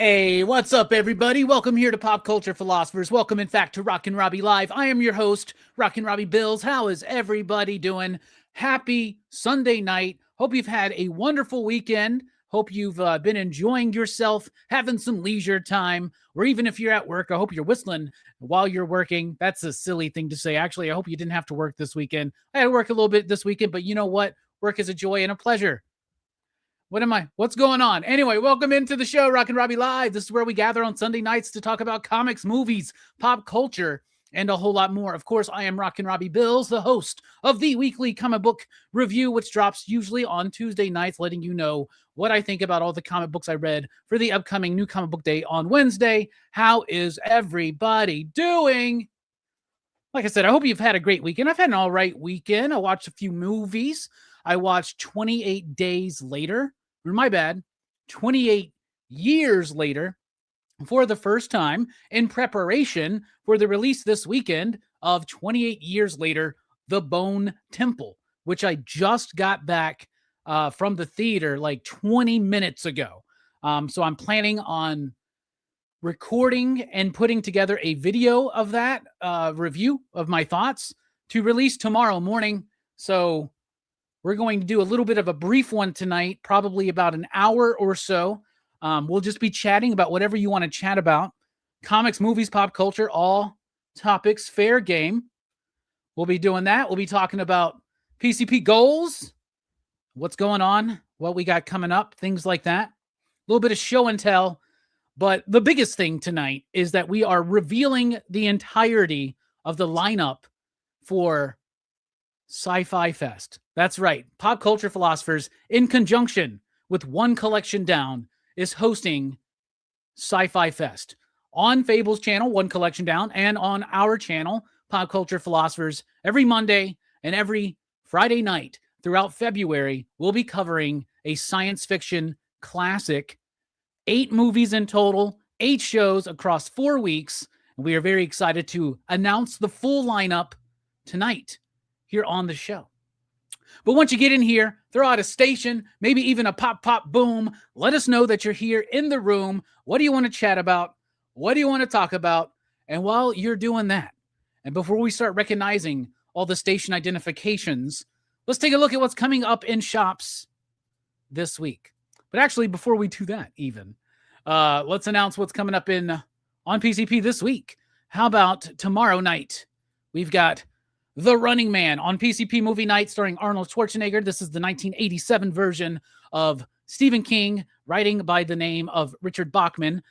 Hey, what's up, everybody? Welcome here to Pop Culture Philosophers. Welcome, in fact, to Rockin Robbie Live. I am your host, Rockin Robbie Bills. How is everybody doing? Happy Sunday night. Hope you've had a wonderful weekend. Hope you've been enjoying yourself, having some leisure time, or even if you're at work, I hope you're whistling while you're working. That's a silly thing to say. Actually, I hope you didn't have to work this weekend. I had to work a little bit this weekend, but you know what? Work is a joy and a pleasure. What's going on? Anyway, welcome into the show, Rockin Robbie Live. This is where we gather on Sunday nights to talk about comics, movies, pop culture, and a whole lot more. Of course, I am Rockin Robbie Bills, the host of the weekly comic book review, which drops usually on Tuesday nights, letting you know what I think about all the comic books I read for the upcoming New Comic Book Day on Wednesday. How is everybody doing? Like I said, I hope you've had a great weekend. I've had an all right weekend. I watched a few movies. I watched 28 Days Later. My bad, 28 years later, for the first time, in preparation for the release this weekend of 28 Years Later, The Bone Temple, which I just got back from the theater like 20 minutes ago. So I'm planning on recording and putting together a video of that review of my thoughts to release tomorrow morning. So we're going to do a little bit of a brief one tonight, probably about an hour or so. We'll just be chatting about whatever you want to chat about. Comics, movies, pop culture, all topics, fair game. We'll be doing that. We'll be talking about PCP goals, what's going on, what we got coming up, things like that. A little bit of show and tell. But the biggest thing tonight is that we are revealing the entirety of the lineup for Sci-Fi Fest. That's right. Pop Culture Philosophers, in conjunction with One Collection Down, is hosting Sci-Fi Fest on Fable's channel, One Collection Down, and on our channel, Pop Culture Philosophers. Every Monday and every Friday night throughout February, we'll be covering a science fiction classic. 8 movies in total, 8 shows across 4 weeks. And we are very excited to announce the full lineup tonight here on the show. But once you get in here, throw out a station, maybe even a pop, pop, boom. Let us know that you're here in the room. What do you want to chat about? What do you want to talk about? And while you're doing that, and before we start recognizing all the station identifications, let's take a look at what's coming up in shops this week. But actually, before we do that even, let's announce what's coming up on PCP this week. How about tomorrow night? We've got The Running Man on PCP Movie Night starring Arnold Schwarzenegger. This is the 1987 version of Stephen King, writing by the name of Richard Bachman.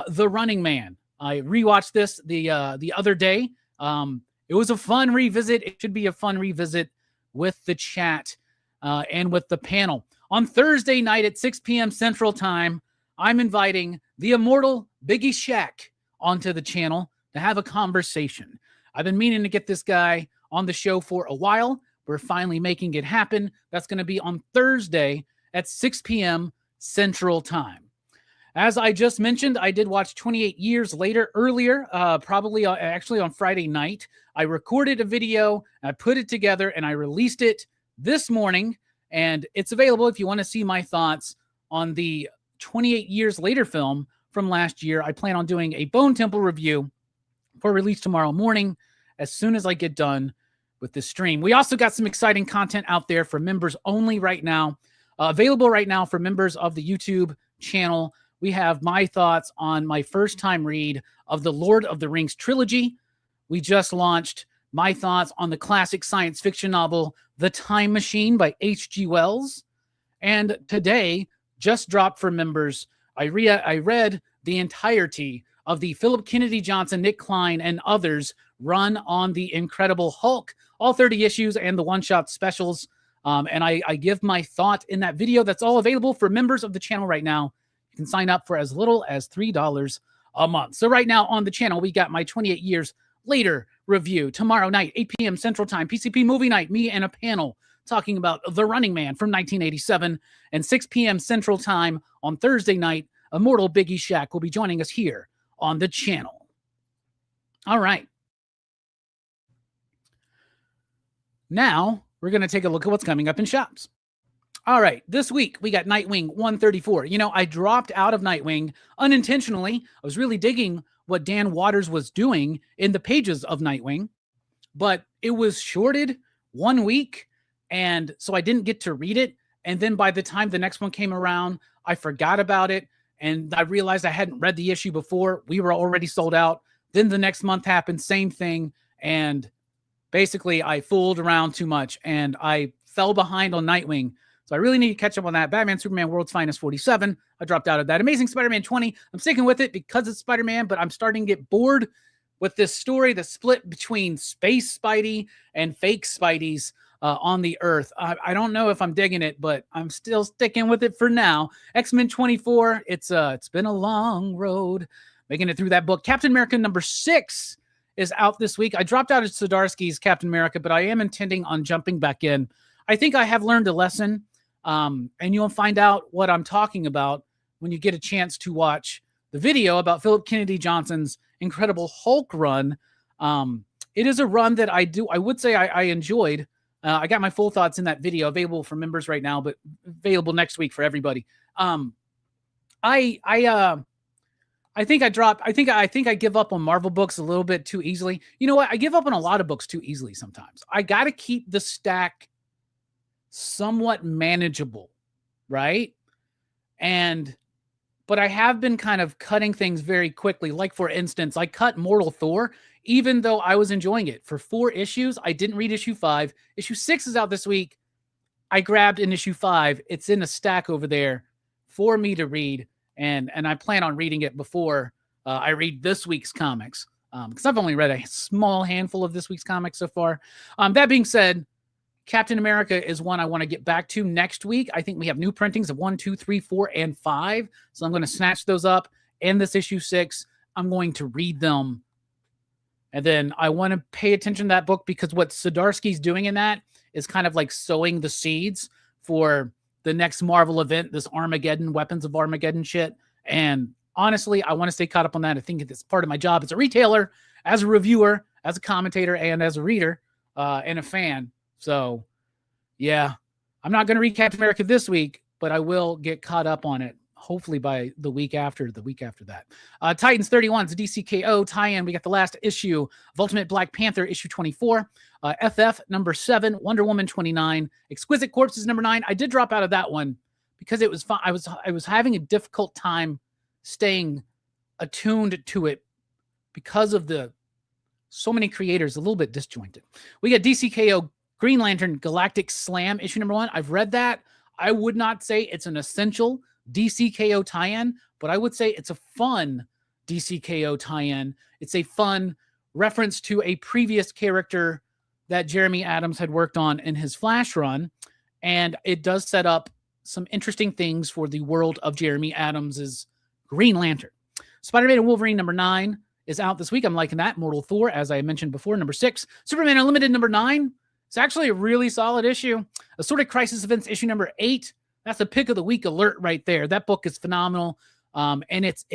The Running Man. I rewatched this the other day. It was a fun revisit. It should be a fun revisit with the chat and with the panel. On Thursday night at 6 p.m. Central Time, I'm inviting the immortal Biggie Shack onto the channel to have a conversation. I've been meaning to get this guy on the show for a while. We're finally making it happen. That's going to be on Thursday at 6 p.m. Central Time. As I just mentioned, I did watch 28 Years Later earlier, probably actually on Friday night. I recorded a video, I put it together, and I released it this morning. And it's available if you want to see my thoughts on the 28 Years Later film from last year. I plan on doing a Bone Temple review for release tomorrow morning as soon as I get done with this stream. We also got some exciting content out there for members only right now, available right now for members of the YouTube channel. We have my thoughts on my first time read of the Lord of the Rings trilogy. We just launched my thoughts on the classic science fiction novel, The Time Machine by H.G. Wells. And today, just dropped for members, I read the entirety of the Philip Kennedy Johnson, Nick Klein, and others run on The Incredible Hulk, all 30 issues and the one-shot specials. And I give my thought in that video. That's all available for members of the channel right now. You can sign up for as little as $3 a month. So right now on the channel, we got my 28 Years Later review tomorrow night, 8 p.m. Central Time, PCP Movie Night, me and a panel talking about The Running Man from 1987, and 6 p.m. Central Time on Thursday night, immortal Biggie Shack will be joining us here on the channel. All right. Now, we're going to take a look at what's coming up in shops. All right, this week we got Nightwing 134. You know, I dropped out of Nightwing unintentionally. I was really digging what Dan Waters was doing in the pages of Nightwing, but it was shorted 1 week, and so I didn't get to read it. And then by the time the next one came around, I forgot about it, and I realized I hadn't read the issue before. We were already sold out. Then the next month happened, same thing, and basically I fooled around too much, and I fell behind on Nightwing. So I really need to catch up on that. Batman, Superman, World's Finest 47. I dropped out of that. Amazing Spider-Man 20. I'm sticking with it because it's Spider-Man, but I'm starting to get bored with this story that's split between space Spidey and fake Spideys on the Earth. I don't know if I'm digging it, but I'm still sticking with it for now. X-Men 24. It's been a long road making it through that book. Captain America #6 is out this week. I dropped out of Zdarsky's Captain America, but I am intending on jumping back in. I think I have learned a lesson. And you'll find out what I'm talking about when you get a chance to watch the video about Philip Kennedy Johnson's Incredible Hulk run. It is a run that I would say I enjoyed. I got my full thoughts in that video available for members right now, but available next week for everybody. I think I give up on Marvel books a little bit too easily. You know what? I give up on a lot of books too easily sometimes. I got to keep the stack somewhat manageable, right? But I have been kind of cutting things very quickly. Like, for instance, I cut Mortal Thor, even though I was enjoying it. For 4 issues, I didn't read issue 5. Issue 6 is out this week. I grabbed in issue 5. It's in a stack over there for me to read, and I plan on reading it before I read this week's comics, because I've only read a small handful of this week's comics so far. That being said, Captain America is one I want to get back to next week. I think we have new printings of 1, 2, 3, 4, and 5. So I'm going to snatch those up. And this issue 6, I'm going to read them. And then I want to pay attention to that book, because what Zdarsky's doing in that is kind of like sowing the seeds for the next Marvel event, this Armageddon, Weapons of Armageddon shit. And honestly, I want to stay caught up on that. I think it's part of my job as a retailer, as a reviewer, as a commentator, and as a reader and a fan. So, yeah, I'm not going to read Captain America this week, but I will get caught up on it, hopefully by the week after that. Titans 31 is a DCKO tie-in. We got the last issue of Ultimate Black Panther, issue 24, FF #7, Wonder Woman 29, Exquisite Corpses #9. I did drop out of that one because it was fun. I was having a difficult time staying attuned to it because of the so many creators, a little bit disjointed. We got DCKO Green Lantern Galactic Slam, issue #1. I've read that. I would not say it's an essential DCKO tie-in, but I would say it's a fun DCKO tie-in. It's a fun reference to a previous character that Jeremy Adams had worked on in his Flash run, and it does set up some interesting things for the world of Jeremy Adams's Green Lantern. Spider-Man and Wolverine #9 is out this week. I'm liking that. Mortal Thor, as I mentioned before, #6. Superman Unlimited #9. It's actually a really solid issue. Assorted Crisis Events issue #8. That's a pick of the week alert right there. That book is phenomenal, and it's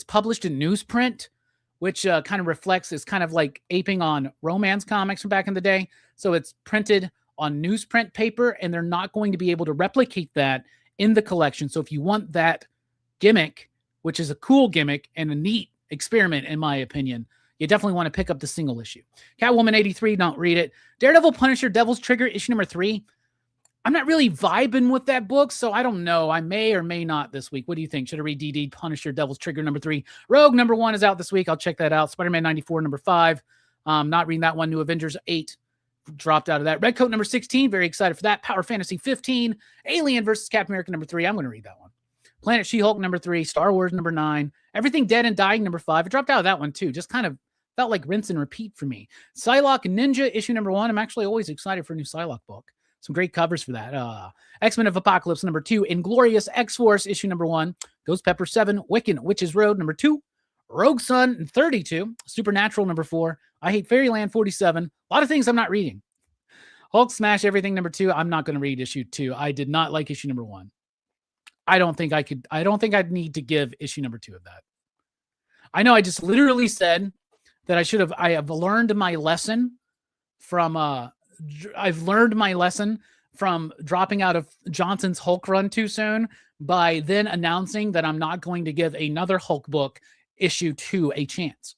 published in newsprint, which kind of reflects, is kind of like aping on romance comics from back in the day. So it's printed on newsprint paper, and they're not going to be able to replicate that in the collection. So if you want that gimmick, which is a cool gimmick and a neat experiment, in my opinion, you definitely want to pick up the single issue. Catwoman 83, don't read it. Daredevil Punisher Devil's Trigger, issue #3. I'm not really vibing with that book, so I don't know. I may or may not this week. What do you think? Should I read DD Punisher Devil's Trigger #3? Rogue #1 is out this week. I'll check that out. Spider-Man 94 #5. Not reading that one. New Avengers 8. Dropped out of that. Redcoat #16. Very excited for that. Power Fantasy 15. Alien versus Captain America #3. I'm going to read that one. Planet She-Hulk #3. Star Wars #9. Everything Dead and Dying #5. I dropped out of that one too. Just kind of felt like rinse and repeat for me. Psylocke Ninja issue #1. I'm actually always excited for a new Psylocke book. Some great covers for that. X-Men of Apocalypse #2. Inglorious X-Force issue #1. Ghost Pepper 7. Wiccan Witches Road #2. Rogue Sun 32. Supernatural #4. I Hate Fairyland 47. A lot of things I'm not reading. Hulk Smash Everything #2. I'm not going to read issue 2. I did not like issue #1. I don't think I'd need to give issue #2 of that. I know I just literally said that I have learned my lesson from I've learned my lesson from dropping out of Johnson's Hulk run too soon by then announcing that I'm not going to give another Hulk book issue 2 a chance.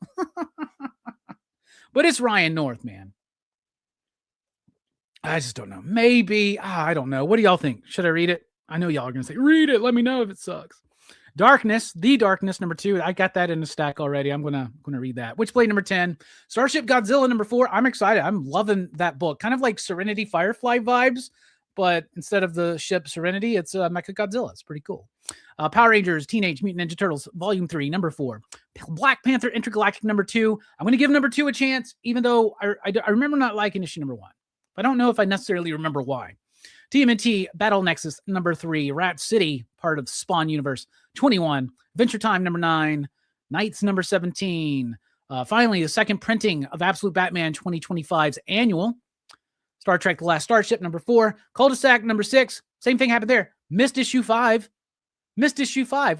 But it's Ryan North, man. I just don't know. Maybe. I don't know. What do y'all think? Should I read it? I know y'all are going to say, read it. Let me know if it sucks. Darkness, The Darkness, number 2. I got that in the stack already. I'm gonna read that. Witchblade, number 10. Starship Godzilla, number 4. I'm excited. I'm loving that book. Kind of like Serenity Firefly vibes, but instead of the ship Serenity, it's Mecha Godzilla. It's pretty cool. Power Rangers, Teenage Mutant Ninja Turtles, Volume 3, number 4. Black Panther Intergalactic, number 2. I'm going to give number 2 a chance, even though I remember not liking issue number 1. I don't know if I necessarily remember why. TMNT Battle Nexus, number 3. Rat City, part of Spawn Universe, 21. Adventure Time, number 9. Knights, number 17. Finally, the second printing of Absolute Batman 2025's annual. Star Trek The Last Starship, number 4. Cul-de-sac, number 6. Same thing happened there. Missed issue 5,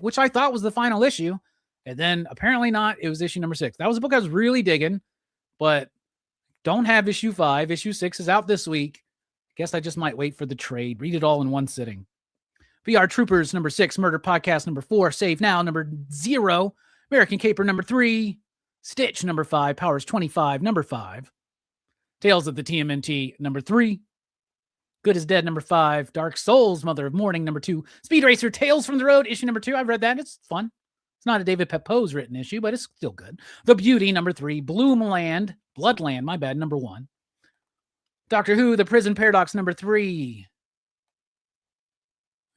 which I thought was the final issue. And then apparently not. It was issue number 6. That was a book I was really digging, but don't have issue 5. Issue 6 is out this week. Guess I just might wait for the trade. Read it all in one sitting. VR Troopers, number 6. Murder Podcast, number 4. Save Now, number 0. American Caper, number 3. Stitch, number 5. Powers 25, number 5. Tales of the TMNT, number 3. Good is Dead, number 5. Dark Souls, Mother of Mourning, number 2. Speed Racer, Tales from the Road, issue number 2. I've read that. It's fun. It's not a David Pepose written issue, but it's still good. The Beauty, number 3. Bloodland, my bad, number 1. Doctor Who, The Prison Paradox, number 3.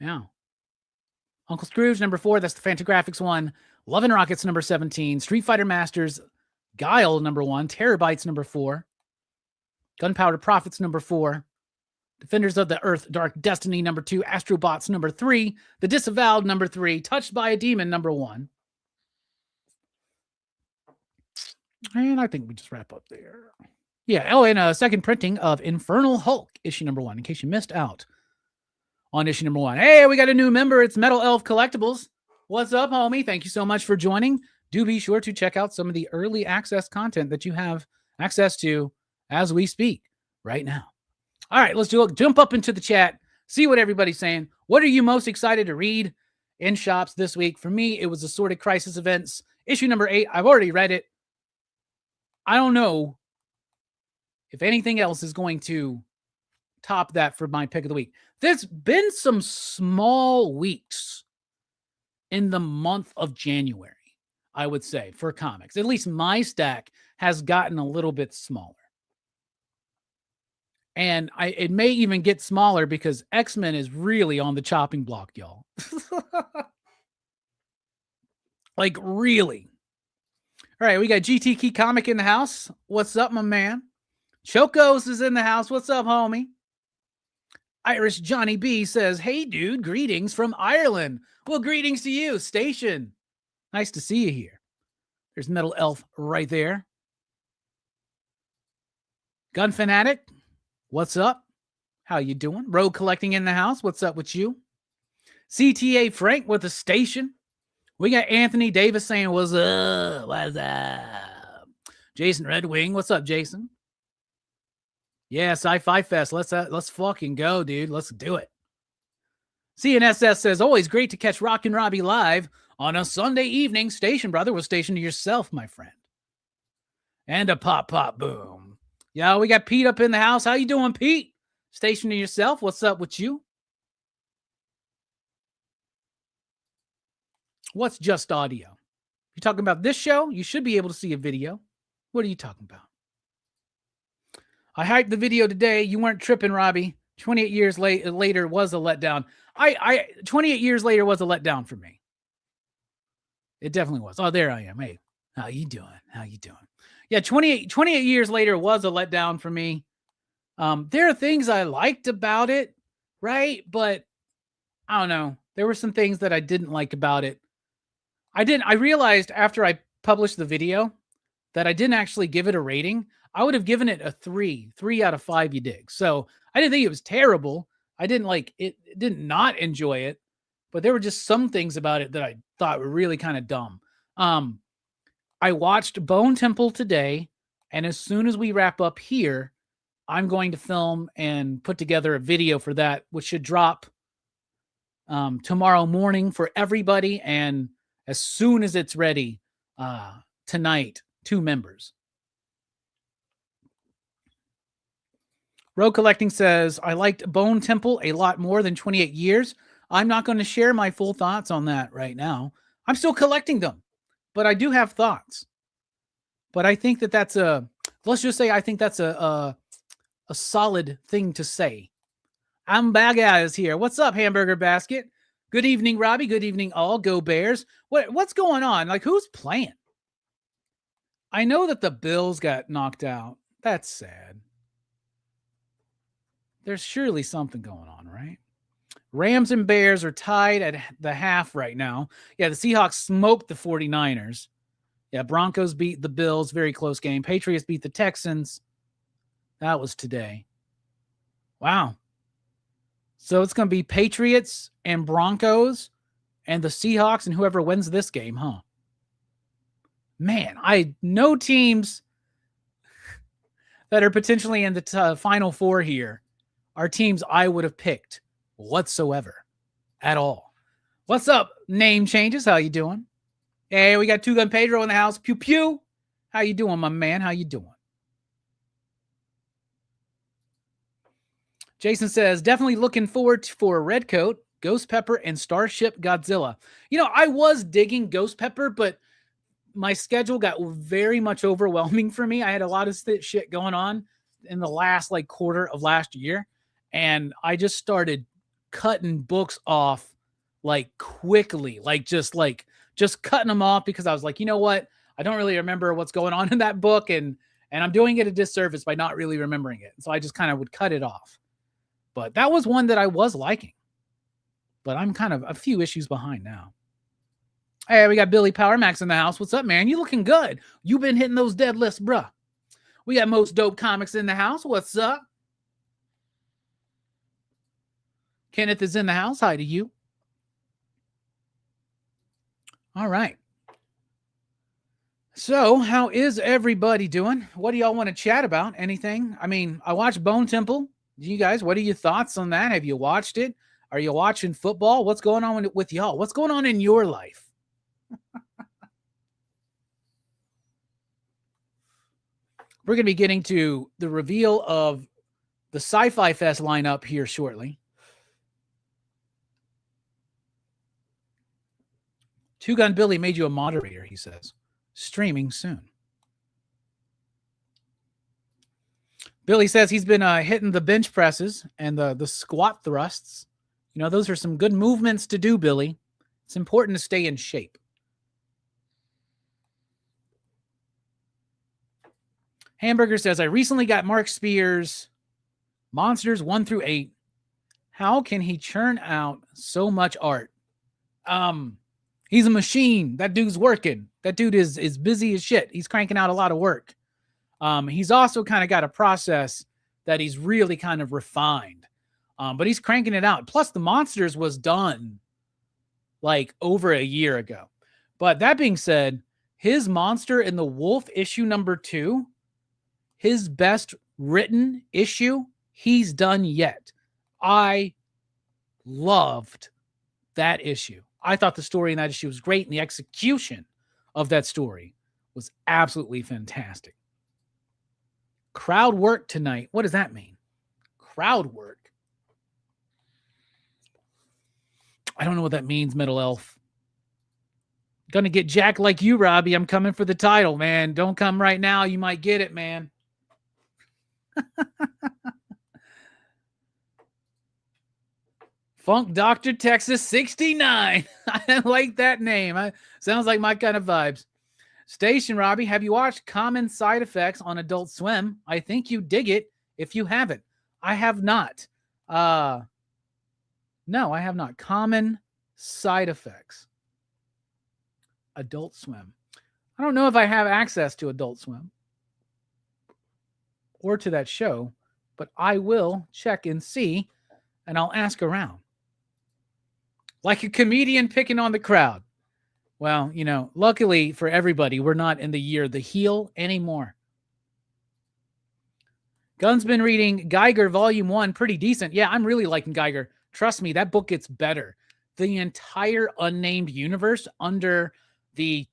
Yeah. Uncle Scrooge, number 4. That's the Fantagraphics one. Love and Rockets, number 17. Street Fighter Masters, Guile, number 1. Terabytes, number 4. Gunpowder Prophets, number 4. Defenders of the Earth, Dark Destiny, number 2. Astrobots, number 3. The Disavowed, number 3. Touched by a Demon, number 1. And I think we just wrap up there. Yeah. Oh, and a second printing of Infernal Hulk, issue number 1, in case you missed out on issue number 1. Hey, we got a new member. It's Metal Elf Collectibles. What's up, homie? Thank you so much for joining. Do be sure to check out some of the early access content that you have access to as we speak right now. All right, let's jump up into the chat, see what everybody's saying. What are you most excited to read in shops this week? For me, it was Assorted Crisis Events, issue number 8. I've already read it. I don't know if anything else is going to top that for my pick of the week. There's been some small weeks in the month of January, I would say, for comics. At least my stack has gotten a little bit smaller. And it may even get smaller because X-Men is really on the chopping block, y'all. Like, really. All right, we got GT Key Comic in the house. What's up, my man? Chocos is in the house. What's up, homie? Irish Johnny B says, hey, dude, greetings from Ireland. Well, greetings to you, Station. Nice to see you here. There's Metal Elf right there. Gun Fanatic, what's up? How you doing? Rogue Collecting in the house. What's up with you? CTA Frank with the Station. We got Anthony Davis saying, what's up? What's up? Jason Red Wing. What's up, Jason? Yeah, Sci-Fi Fest. Let's fucking go, dude. Let's do it. CNSS says, always great to catch Rockin Robbie live on a Sunday evening. Station, brother. Well, station to yourself, my friend. And a pop, boom. Yeah, we got Pete up in the house. How you doing, Pete? Station to yourself. What's up with you? What's just audio? You talking about this show? You should be able to see a video. What are you talking about? I hyped the video today. You weren't tripping, Robbie. 28 years later was a letdown. 28 years later was a letdown for me. It definitely was. Oh, there I am. Hey, how you doing? How you doing? Yeah, 28 years later was a letdown for me. There are things I liked about it, right? But I don't know. There were some things that I didn't like about it. I realized after I published the video that I didn't actually give it a rating. I would have given it a 3 out of 5, you dig. So I didn't think it was terrible. I didn't like it, did not enjoy it, but there were just some things about it that I thought were really kind of dumb. I watched Bone Temple today, and as soon as we wrap up here, I'm going to film and put together a video for that, which should drop tomorrow morning for everybody. And as soon as it's ready, tonight, 2 members. Road Collecting says, I liked Bone Temple a lot more than 28 years. I'm not going to share my full thoughts on that right now. I'm still collecting them, but I do have thoughts. But I think that that's let's just say I think that's a solid thing to say. I'm Bad Guys here. What's up, Hamburger Basket? Good evening, Robbie. Good evening, all. Go Bears. What's going on? Like, who's playing? I know that the Bills got knocked out. That's sad. There's surely something going on, right? Rams and Bears are tied at the half right now. Yeah, the Seahawks smoked the 49ers. Yeah, Broncos beat the Bills. Very close game. Patriots beat the Texans. That was today. Wow. So it's going to be Patriots and Broncos and the Seahawks and whoever wins this game, huh? Man, I know teams that are potentially in the Final Four here are teams I would have picked whatsoever at all. What's up, Name Changes? How you doing? Hey, we got Two Gun Pedro in the house. Pew pew. How you doing, my man? How you doing? Jason says, definitely looking forward for Redcoat, Ghost Pepper, and Starship Godzilla. You know, I was digging Ghost Pepper, but my schedule got very much overwhelming for me. I had a lot of shit going on in the last quarter of last year, and I just started cutting books off quickly, just cutting them off because I was like, you know what? I don't really remember what's going on in that book, and I'm doing it a disservice by not really remembering it. So I just kind of would cut it off. But that was one that I was liking. But I'm kind of a few issues behind now. Hey, we got Billy Power Max in the house. What's up, man? You looking good. You been hitting those deadlifts, bruh. We got Most Dope Comics in the house. What's up? Kenneth is in the house. Hi to you. All right. So, how is everybody doing? What do y'all want to chat about? Anything? I mean, I watched Bone Temple. You guys, what are your thoughts on that? Have you watched it? Are you watching football? What's going on with y'all? What's going on in your life? We're going to be getting to the reveal of the Sci-Fi Fest lineup here shortly. Two Gun Billy made you a moderator, he says. Streaming soon. Billy says he's been hitting the bench presses and the squat thrusts. You know, those are some good movements to do, Billy. It's important to stay in shape. Hamburger says, I recently got Mark Spears' Monsters 1 through 8. How can he churn out so much art? He's a machine. That dude's working. That dude is busy as shit. He's cranking out a lot of work. He's also kind of got a process that he's really kind of refined. But he's cranking it out. Plus, the Monsters was done over a year ago. But that being said, his Monster in the Wolf issue number 2, his best written issue he's done yet. I loved that issue. I thought the story in that issue was great, and the execution of that story was absolutely fantastic. Crowd work tonight. What does that mean? Crowd work. I don't know what that means, Metal Elf. Gonna get jacked like you, Robbie. I'm coming for the title, man. Don't come right now. You might get it, man. Funk Dr. Texas 69. I like that name. Sounds like my kind of vibes. Station Robbie, have you watched Common Side Effects on Adult Swim? I think you dig it if you haven't. I have not. No, I have not. Common Side Effects. Adult Swim. I don't know if I have access to Adult Swim or to that show, but I will check and see, and I'll ask around. Like a comedian picking on the crowd. Well, you know, luckily for everybody, we're not in the year the heel anymore. Gun's been reading Geiger Volume 1, pretty decent. Yeah, I'm really liking Geiger. Trust me, that book gets better. The entire unnamed universe under the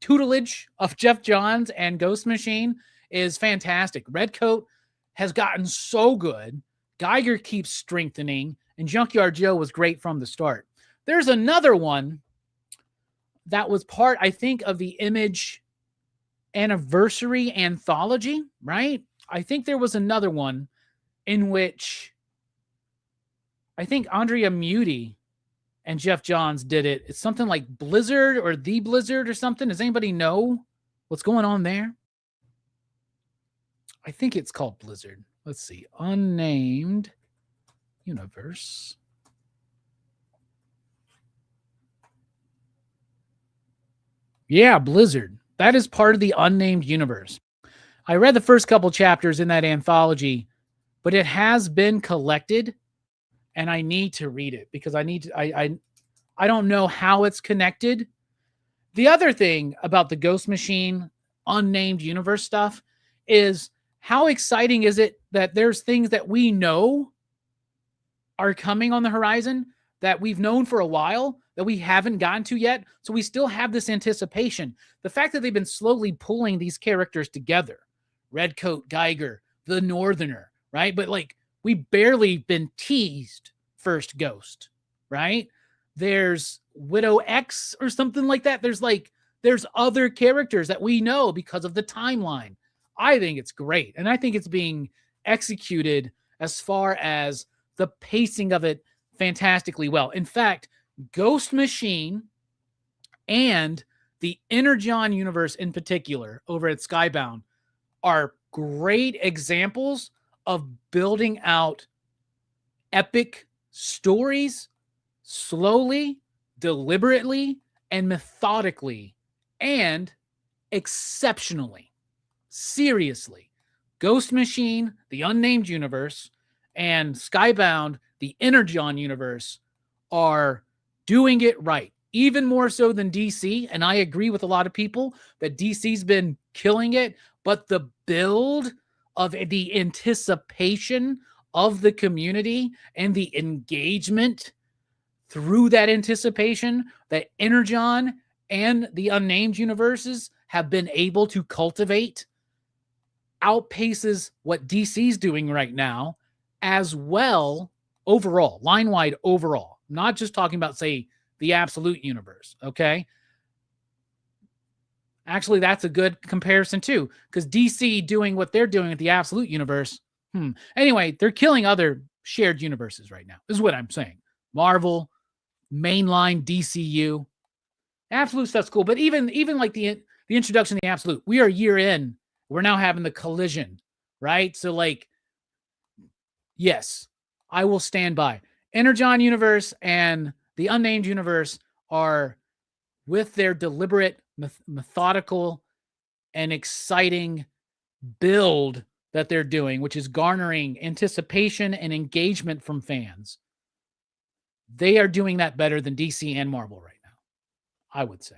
tutelage of Jeff Johns and Ghost Machine is fantastic. Redcoat has gotten so good. Geiger keeps strengthening, and Junkyard Joe was great from the start. There's another one that was part, I think, of the Image anniversary anthology, right? I think there was another one in which I think Andrea Muti and Jeff Johns did it. It's something like Blizzard or The Blizzard or something. Does anybody know what's going on there? I think it's called Blizzard. Let's see. Unnamed Universe. Yeah, Blizzard. That is part of the Unnamed Universe. I read the first couple chapters in that anthology, but it has been collected, and I need to read it because I don't know how it's connected. The other thing about the Ghost Machine Unnamed Universe stuff is how exciting is it that there's things that we know are coming on the horizon that we've known for a while that we haven't gotten to yet. So we still have this anticipation. The fact that they've been slowly pulling these characters together, Redcoat, Geiger, the Northerner, right? But like we barely been teased First Ghost, right? There's Widow X or something like that. There's other characters that we know because of the timeline. I think it's great. And I think it's being executed as far as the pacing of it fantastically well. In fact, Ghost Machine and the Energon universe in particular over at Skybound are great examples of building out epic stories slowly, deliberately, and methodically, and exceptionally. Seriously. Ghost Machine, the Unnamed Universe, and Skybound, the Energon universe, are doing it right. Even more so than DC. And I agree with a lot of people that DC's been killing it. But the build of the anticipation of the community and the engagement through that anticipation that Energon and the Unnamed universes have been able to cultivate outpaces what DC's doing right now as well overall, line-wide overall. Not just talking about, say, the Absolute universe, okay? Actually, that's a good comparison too, because DC doing what they're doing at the Absolute universe, anyway, they're killing other shared universes right now, is what I'm saying. Marvel, mainline DCU, Absolute stuff's cool, but even like the introduction of the Absolute, we are a year in, we're now having the collision, right? So like, yes, I will stand by. Energon universe and the Unnamed universe are, with their deliberate, methodical, and exciting build that they're doing, which is garnering anticipation and engagement from fans. They are doing that better than DC and Marvel right now, I would say.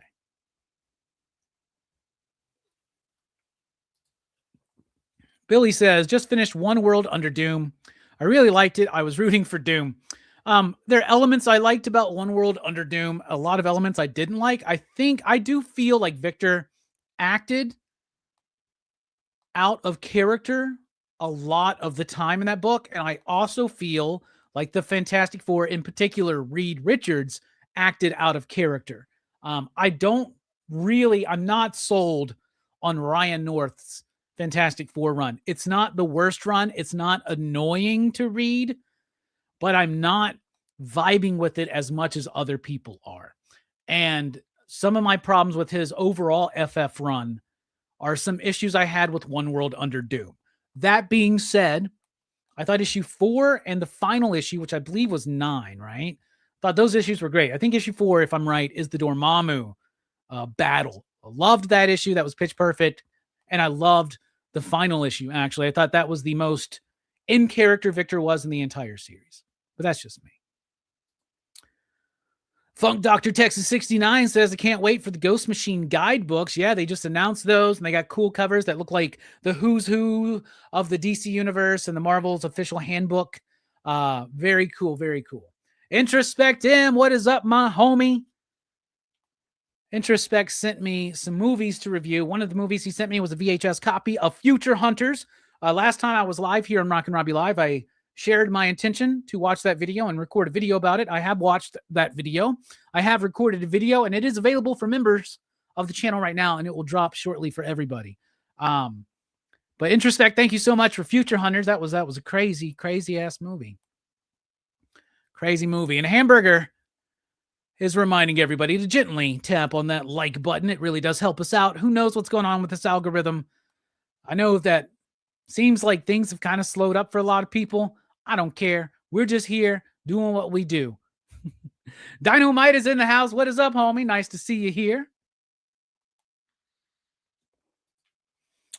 Billy says, just finished One World Under Doom. I really liked it. I was rooting for Doom. There are elements I liked about One World Under Doom. A lot of elements I didn't like. I do feel like Victor acted out of character a lot of the time in that book. And I also feel like the Fantastic Four, in particular, Reed Richards, acted out of character. I'm not sold on Ryan North's Fantastic Four run. It's not the worst run. It's not annoying to read, but I'm not vibing with it as much as other people are. And some of my problems with his overall FF run are some issues I had with One World Under Doom. That being said, I thought issue 4 and the final issue, which I believe was 9, right? Thought those issues were great. I think issue 4, if I'm right, is the Dormammu battle. I loved that issue. That was pitch perfect. And I loved the final issue, actually. I thought that was the most in character Victor was in the entire series. But that's just me. Funk Dr. Texas 69 says, I can't wait for the Ghost Machine guidebooks. Yeah, they just announced those, and they got cool covers that look like the who's who of the DC universe and the Marvel's official handbook. Very cool, very cool. Introspect M, what is up, my homie? Introspect sent me some movies to review. One of the movies he sent me was a VHS copy of Future Hunters. Last time I was live here on Rockin Robbie Live, I shared my intention to watch that video and record a video about it. I have watched that video. I have recorded a video, and it is available for members of the channel right now, and it will drop shortly for everybody. But Introspect, thank you so much for Future Hunters. That was a crazy, crazy ass movie. Crazy movie. And Hamburger is reminding everybody to gently tap on that like button. It really does help us out. Who knows what's going on with this algorithm? I know that seems like things have kind of slowed up for a lot of people. I don't care. We're just here doing what we do. Dynamite is in the house. What is up, homie? Nice to see you here.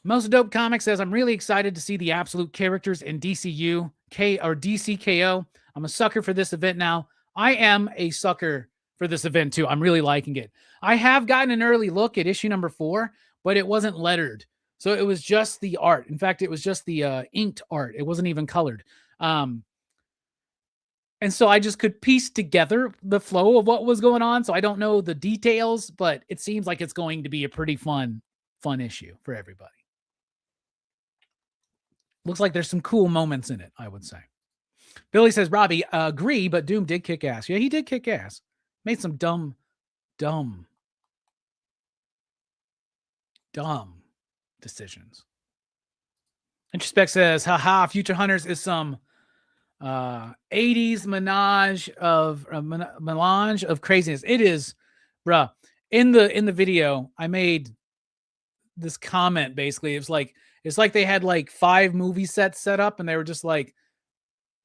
Most Dope Comics says, I'm really excited to see the absolute characters in DCU, DCKO. I'm a sucker for this event now. I am a sucker for this event too. I'm really liking it. I have gotten an early look at issue number 4, but it wasn't lettered. So it was just the art. In fact, it was just the inked art. It wasn't even colored. And so I just could piece together the flow of what was going on. So I don't know the details, but it seems like it's going to be a pretty fun issue for everybody. Looks like there's some cool moments in it, I would say. Billy says, Robbie, agree, but Doom did kick ass. Yeah, he did kick ass. Made some dumb decisions. Introspect says, haha, Future Hunters is some 80s melange of craziness. It is, bruh. In the video, I made this comment basically. It's like they had like 5 movie sets set up, and they were just like,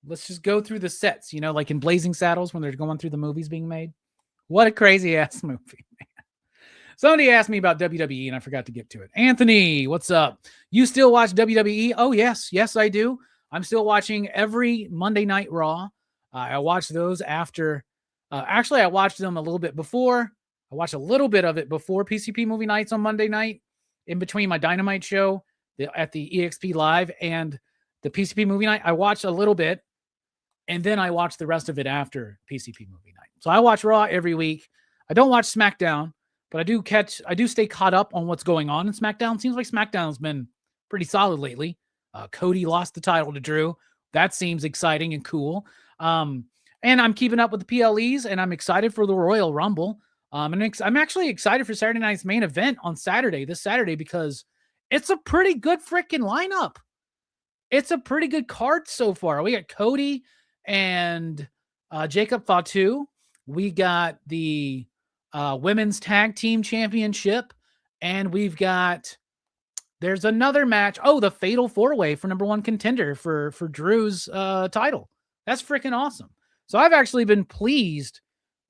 let's just go through the sets, you know, like in Blazing Saddles when they're going through the movies being made. What a crazy ass movie, man. Somebody asked me about WWE and I forgot to get to it. Anthony, what's up? You still watch WWE? Oh, yes. Yes, I do. I'm still watching every Monday Night Raw. I watch those after. Actually, I watched them a little bit before. I watched a little bit of it before PCP movie nights on Monday night, in between my Dynamite show at the EXP Live and the PCP movie night. I watched a little bit, and then I watched the rest of it after PCP movie night. So I watch Raw every week. I don't watch SmackDown, but I do stay caught up on what's going on in SmackDown. Seems like SmackDown's been pretty solid lately. Cody lost the title to Drew. That seems exciting and cool. And I'm keeping up with the PLEs, and I'm excited for the Royal Rumble. And I'm actually excited for Saturday night's main event on this Saturday, because it's a pretty good freaking lineup. It's a pretty good card so far. We got Cody and Jacob Fatu. We got the Women's Tag Team Championship, and there's another match. Oh, the Fatal 4-Way for number 1 contender for Drew's title. That's freaking awesome. So I've actually been pleased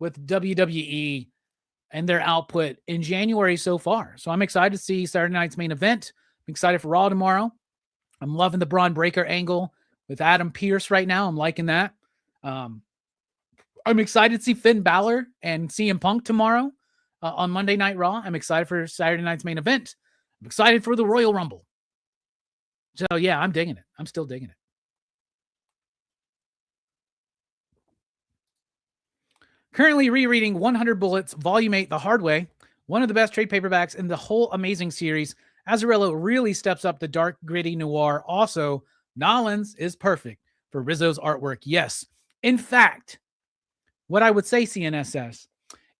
with WWE and their output in January so far. So I'm excited to see Saturday night's main event. I'm excited for Raw tomorrow. I'm loving the Braun Breaker angle with Adam Pearce right now. I'm liking that. I'm excited to see Finn Balor and CM Punk tomorrow on Monday Night Raw. I'm excited for Saturday night's main event. I'm excited for the Royal Rumble. So yeah, I'm digging it. I'm still digging it. Currently rereading 100 Bullets, Volume 8, the hard way. One of the best trade paperbacks in the whole amazing series. Azzarello really steps up the dark, gritty noir. Also, Nolans is perfect for Rizzo's artwork. Yes. In fact, what I would say, CNSS,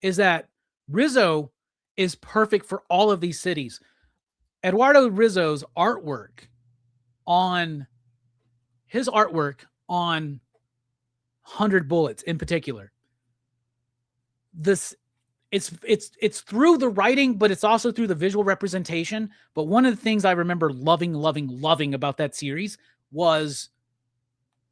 is that Rizzo is perfect for all of these cities. Eduardo Rizzo's artwork on 100 Bullets in particular, it's through the writing, but it's also through the visual representation. But one of the things I remember loving about that series was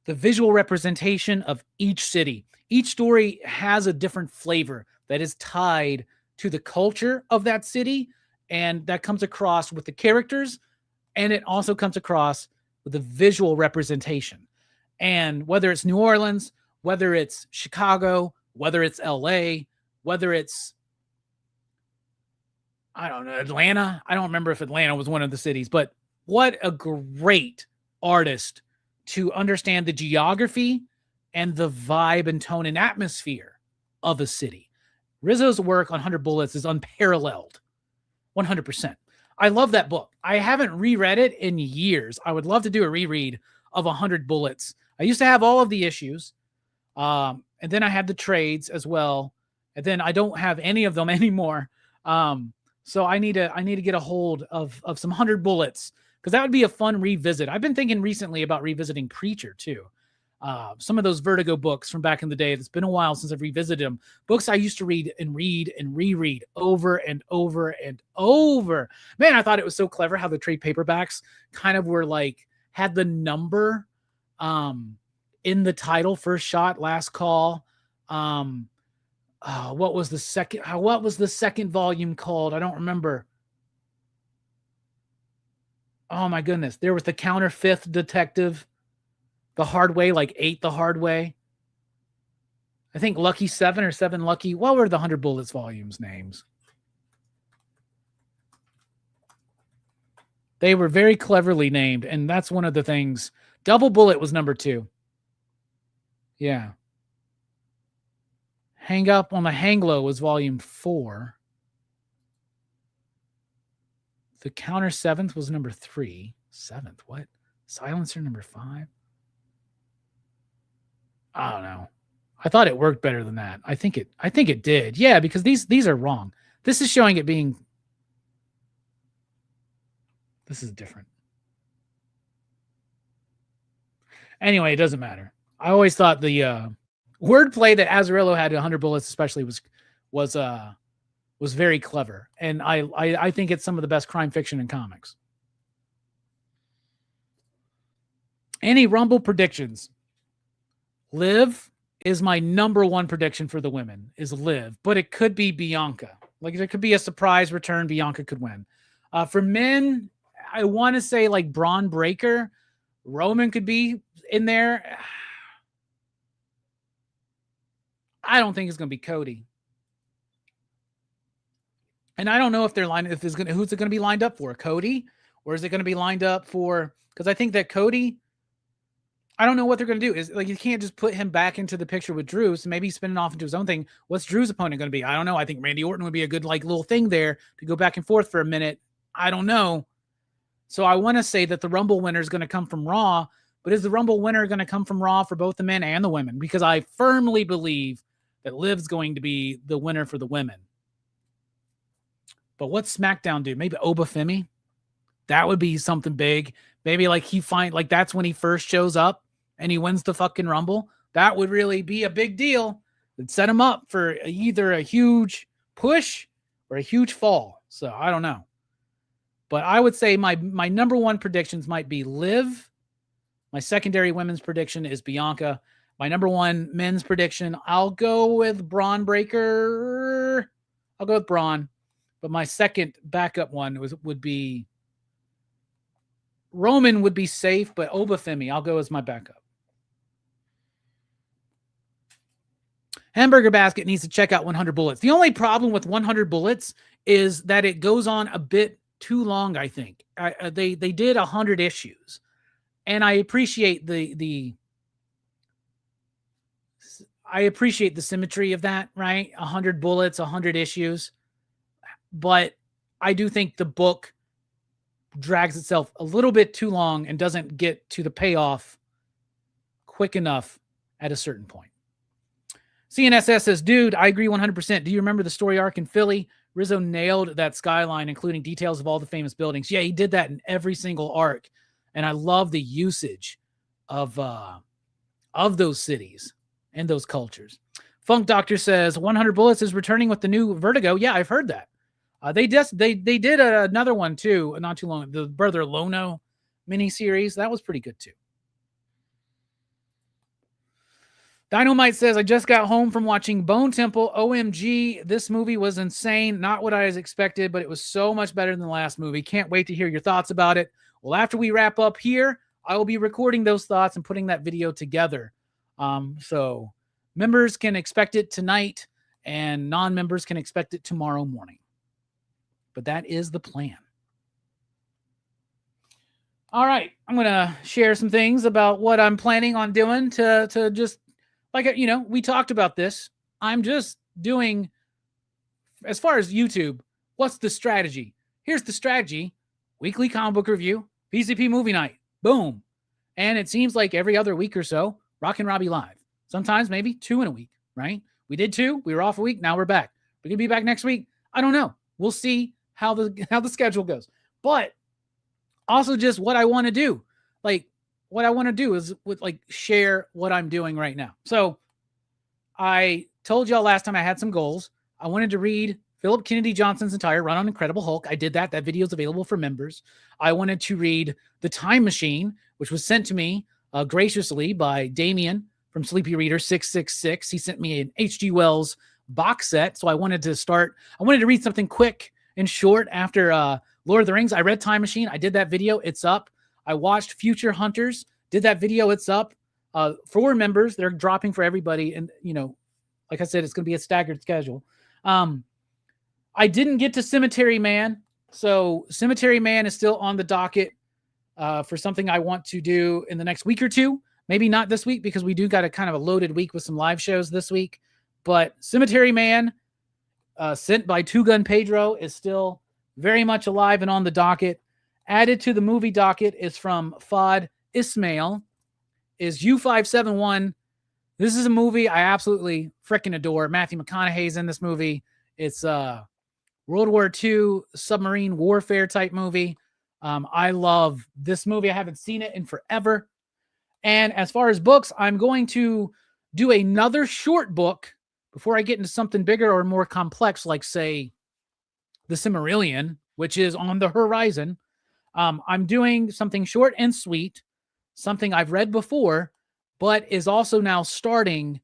the visual representation of each city. Each story has a different flavor that is tied to the culture of that city, and that comes across with the characters, and it also comes across with the visual representation. And whether it's New Orleans, whether it's Chicago, whether it's LA, whether it's, I don't know, Atlanta. I don't remember if Atlanta was one of the cities, but what a great artist to understand the geography and the vibe and tone and atmosphere of a city. Rizzo's work on 100 Bullets is unparalleled. 100%. I love that book. I haven't reread it in years. I would love to do a reread of 100 Bullets. I used to have all of the issues. And then I had the trades as well. And then I don't have any of them anymore. So I need to get a hold of some 100 Bullets, because that would be a fun revisit. I've been thinking recently about revisiting Preacher too. Some of those Vertigo books from back in the day. It's been a while since I've revisited them. Books I used to read and reread over and over and over. Man, I thought it was so clever how the trade paperbacks kind of were like, had the number in the title, First Shot, Last Call. What was the second volume called? I don't remember. Oh my goodness. There was the Counterfeit Detective, The Hard Way, like 8 The Hard Way. I think Lucky 7 or 7 Lucky. What were the 100 Bullets volumes names? They were very cleverly named, and that's one of the things. Double Bullet was number 2. Yeah. Hang Up on the Hang Low was volume 4. The Counter 7th was number 3. 7th, what? Silencer number 5? I don't know. I thought it worked better than that. I think it did. Yeah, because these are wrong. This is showing it being. This is different. Anyway, it doesn't matter. I always thought the wordplay that Azzarello had 100 Bullets especially was very clever, and I think it's some of the best crime fiction in comics. Any Rumble predictions? Liv is my number one prediction for the women, is Liv, but it could be Bianca. Like, there could be a surprise return. Bianca could win. For men, I want to say like Braun Breaker. Roman could be in there. I don't think it's going to be Cody. And I don't know if they're lined, who's it going to be lined up for? Cody? Or is it going to be lined up for, because I think that Cody, I don't know what they're going to do. Is like, you can't just put him back into the picture with Drew. So maybe spinning off into his own thing. What's Drew's opponent going to be? I don't know. I think Randy Orton would be a good like little thing there to go back and forth for a minute. I don't know. So I want to say that the Rumble winner is going to come from Raw, but is the Rumble winner going to come from Raw for both the men and the women? Because I firmly believe that Liv's going to be the winner for the women. But what's SmackDown do? Maybe Obafemi? That would be something big. Maybe like that's when he first shows up and he wins the fucking Rumble. That would really be a big deal. It'd set him up for either a huge push or a huge fall. So I don't know. But I would say my number one predictions might be Liv. My secondary women's prediction is Bianca. My number one men's prediction, I'll go with Braun Breaker. I'll go with Braun. But my second backup one would be Roman would be safe, but Obafemi, I'll go as my backup. Hamburger Basket needs to check out 100 Bullets. The only problem with 100 Bullets is that it goes on a bit too long, I think. They did 100 issues. And I appreciate the symmetry of that, right? 100 bullets, 100 issues. But I do think the book drags itself a little bit too long and doesn't get to the payoff quick enough at a certain point. CNSS says, dude, I agree 100%. Do you remember the story arc in Philly? Rizzo nailed that skyline, including details of all the famous buildings. Yeah, he did that in every single arc. And I love the usage of those cities and those cultures. Funk Doctor says 100 Bullets is returning with the new Vertigo. Yeah, I've heard that. They did another one too, not too long. The Brother Lono miniseries, that was pretty good too. Dynamite says, I just got home from watching Bone Temple. OMG, this movie was insane. Not what I was expected, but it was so much better than the last movie. Can't wait to hear your thoughts about it. Well, after we wrap up here, I will be recording those thoughts and putting that video together. So members can expect it tonight and non-members can expect it tomorrow morning. But that is the plan. All right, I'm going to share some things about what I'm planning on doing to just, like, we talked about this. I'm just doing, as far as YouTube, what's the strategy? Here's the strategy. Weekly comic book review, PCP movie night, boom. And it seems like every other week or so, Rockin Robbie Live. Sometimes maybe 2 in a week, right? We did 2, we were off a week, now we're back. We're going to be back next week. I don't know. We'll see how the schedule goes. But also just what I want to do. Like, what I want to do is share what I'm doing right now. So I told y'all last time I had some goals. I wanted to read Philip Kennedy Johnson's entire run on Incredible Hulk. I did that. That video is available for members. I wanted to read The Time Machine, which was sent to me graciously by Damien from Sleepy Reader 666. He sent me an H.G. Wells box set. So I wanted to read something quick and short after Lord of the Rings. I read Time Machine. I did that video. It's up. I watched Future Hunters. Did that video. It's up. For members, they're dropping for everybody. And, like I said, it's going to be a staggered schedule. I didn't get to Cemetery Man. So Cemetery Man is still on the docket for something I want to do in the next week or two. Maybe not this week because we do got a kind of a loaded week with some live shows this week. But Cemetery Man, sent by Two Gun Pedro, is still very much alive and on the docket. Added to the movie docket is from Fad Ismail, is U571. This is a movie I absolutely freaking adore. Matthew McConaughey's in this movie. It's a World War II submarine warfare type movie. I love this movie. I haven't seen it in forever. And as far as books, I'm going to do another short book before I get into something bigger or more complex, like, say, The Silmarillion, which is on the horizon. I'm doing something short and sweet, something I've read before, but is also now starting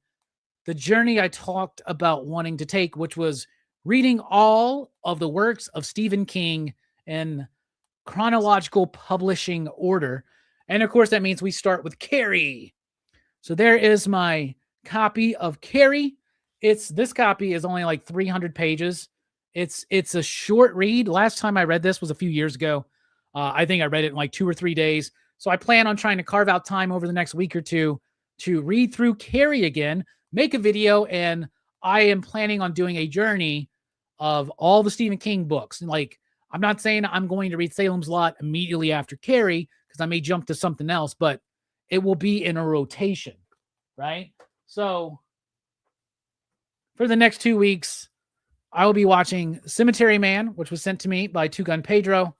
the journey I talked about wanting to take, which was reading all of the works of Stephen King in chronological publishing order. And of course, that means we start with Carrie. So there is my copy of Carrie. This copy is only like 300 pages. It's a short read. Last time I read this was a few years ago. I think I read it in like 2 or 3 days. So I plan on trying to carve out time over the next week or two to read through Carrie again, make a video, and I am planning on doing a journey of all the Stephen King books. And like, I'm not saying I'm going to read Salem's Lot immediately after Carrie, because I may jump to something else, but it will be in a rotation, right? So for the next 2 weeks, I will be watching Cemetery Man, which was sent to me by Two Gun Pedro.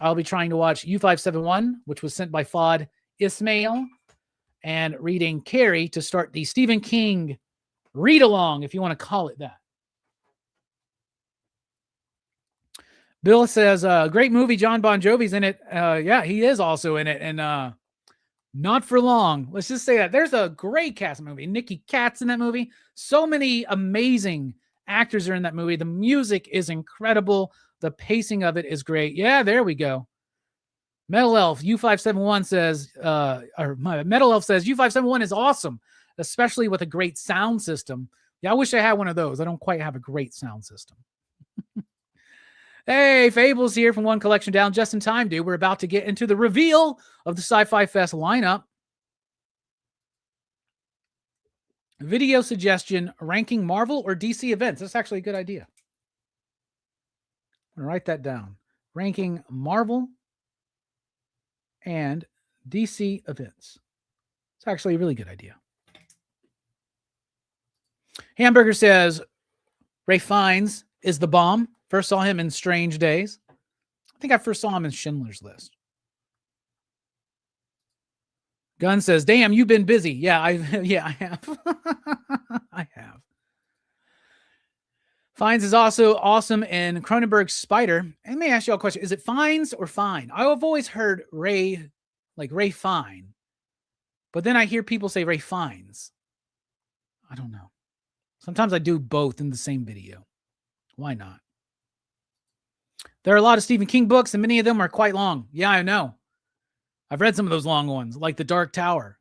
I'll be trying to watch U571, which was sent by Fad Ismail, and reading Carrie to start the Stephen King read-along, if you want to call it that. Bill says, great movie, John Bon Jovi's in it. Yeah, he is also in it, and not for long. Let's just say that. There's a great cast movie. Nikki Katz's in that movie. So many amazing actors are in that movie. The music is incredible. The pacing of it is great. Yeah, there we go. Metal Elf U571 says, Metal Elf says, U571 is awesome, especially with a great sound system. Yeah, I wish I had one of those. I don't quite have a great sound system. Hey, Fable's here from One Collection Down just in time, dude. We're about to get into the reveal of the Sci-Fi Fest lineup. Video suggestion, ranking Marvel or DC events. That's actually a good idea. I'm going to write that down. Ranking Marvel and DC events. It's actually a really good idea. Hamburger says, Ray Fiennes is the bomb. First saw him in Strange Days. I think I first saw him in Schindler's List. Gunn says, damn, you've been busy. Yeah, I have. I have. Fiennes is also awesome in Cronenberg's Spider. And let me ask you all a question. Is it Fiennes or Fine? I've always heard Ray, like Ray Fine. But then I hear people say Ray Fiennes. I don't know. Sometimes I do both in the same video. Why not? There are a lot of Stephen King books, and many of them are quite long. Yeah, I know. I've read some of those long ones, like The Dark Tower.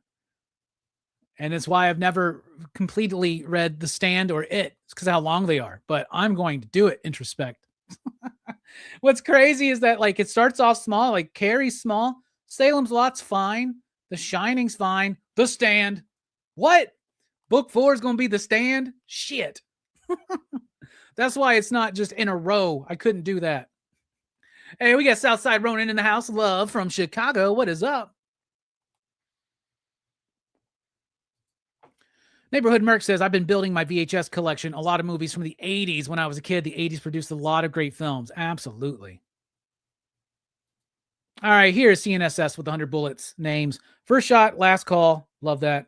And it's why I've never completely read The Stand or It. It's because of how long they are. But I'm going to do it introspect. What's crazy is that like it starts off small, like Carrie's small, Salem's Lot's fine, The Shining's fine, The Stand. What? Book 4 is going to be The Stand? Shit. That's why it's not just in a row. I couldn't do that. Hey, we got Southside Ronin in the house. Love from Chicago. What is up? Neighborhood Merc says, I've been building my VHS collection. A lot of movies from the 80s. When I was a kid, the 80s produced a lot of great films. Absolutely. All right, here's CNSS with 100 bullets. Names. First Shot, Last Call. Love that.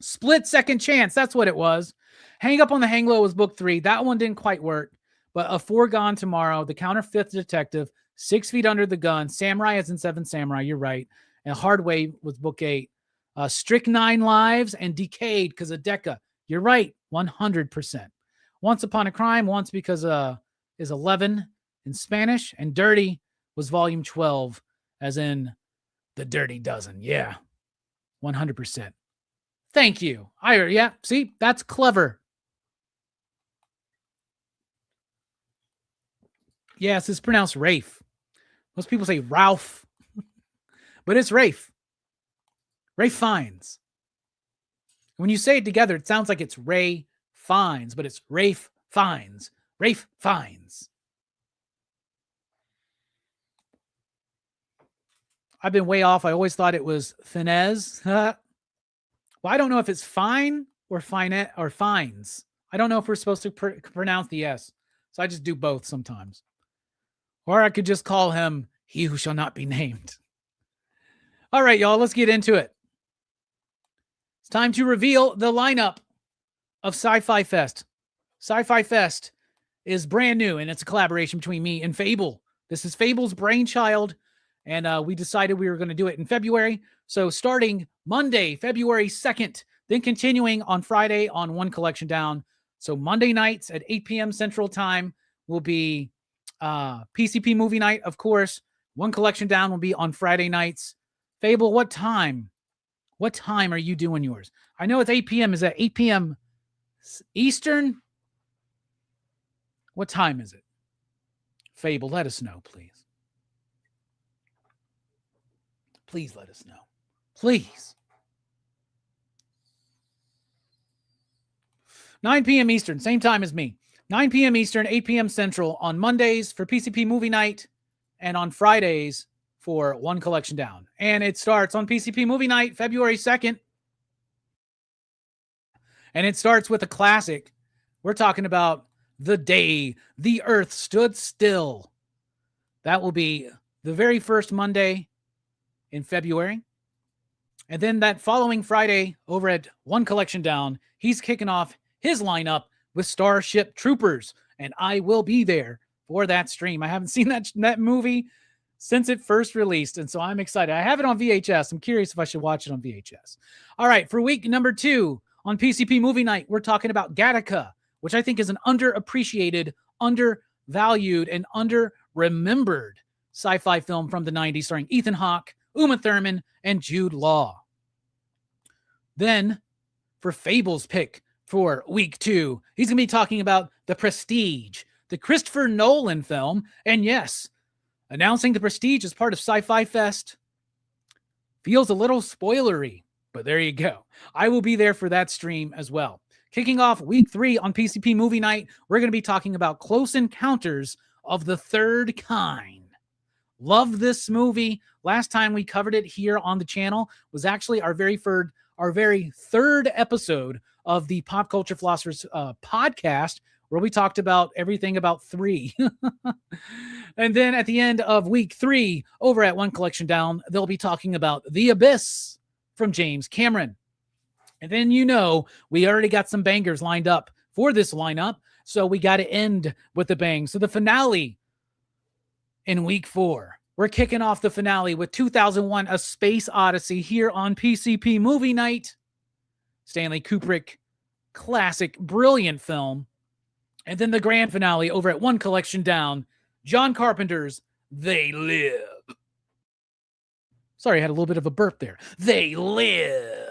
Split Second Chance. That's what it was. Hang Up on the Hang Low was book 3. That one didn't quite work. But A Foregone Tomorrow, The Counterfeit Detective, 6 Feet Under the Gun, Samurai as in Seven Samurai. You're right. And Hard Way was book 8. Strychnine Lives and Decayed because of Decca. You're right. 100%. Once Upon a Crime, once because is 11 in Spanish. And Dirty was volume 12 as in The Dirty Dozen. Yeah. 100%. Thank you. Yeah, see, that's clever. Yes, it's pronounced Rafe. Most people say Ralph, but it's Rafe. Rafe Fiennes. When you say it together, it sounds like it's Ray Fiennes, but it's Rafe Fiennes. Rafe Fiennes. I've been way off. I always thought it was Finesse. Well, I don't know if it's fine or fine or fines. I don't know if we're supposed to pronounce the S. So I just do both sometimes. Or I could just call him He Who Shall Not Be Named. All right, y'all, let's get into it. It's time to reveal the lineup of Sci-Fi Fest. Sci-Fi Fest is brand new, and it's a collaboration between me and Fable. This is Fable's brainchild, and we decided we were going to do it in February. So starting Monday, February 2nd, then continuing on Friday on One Collection Down. So Monday nights at 8 p.m. Central Time will be PCP movie night, of course. One Collection Down will be on Friday nights. Fable, what time? What time are you doing yours? I know it's 8 p.m. Is that 8 p.m. Eastern? What time is it? Fable, let us know, please. Please let us know. Please. 9 p.m. Eastern, same time as me. 9 p.m. Eastern, 8 p.m. Central on Mondays for PCP movie night and on Fridays for One Collection Down. And it starts on PCP movie night, February 2nd. And it starts with a classic. We're talking about The Day the Earth Stood Still. That will be the very first Monday in February. And then that following Friday over at One Collection Down, he's kicking off his lineup with Starship Troopers. And I will be there for that stream. I haven't seen that movie since it first released, and so I'm excited. I have it on VHS. I'm curious if I should watch it on VHS. All right, for week number 2 on PCP Movie Night, we're talking about Gattaca, which I think is an underappreciated, undervalued, and under-remembered sci-fi film from the 90s starring Ethan Hawke, Uma Thurman, and Jude Law. Then, for Fable's pick for week 2, he's going to be talking about The Prestige, the Christopher Nolan film, and yes, announcing The Prestige as part of Sci-Fi Fest feels a little spoilery, but there you go. I will be there for that stream as well. Kicking off week 3 on PCP Movie Night, we're going to be talking about Close Encounters of the Third Kind. Love this movie. Last time we covered it here on the channel was actually our very third episode of the Pop Culture Philosophers podcast, where we talked about everything about 3. And then at the end of week 3, over at One Collection Down, they'll be talking about The Abyss from James Cameron. And then, we already got some bangers lined up for this lineup, so we got to end with the bang. So the finale in week 4, we're kicking off the finale with 2001: A Space Odyssey here on PCP Movie Night. Stanley Kubrick, classic, brilliant film. And then the grand finale over at One Collection Down, John Carpenter's They Live. Sorry, I had a little bit of a burp there. They Live.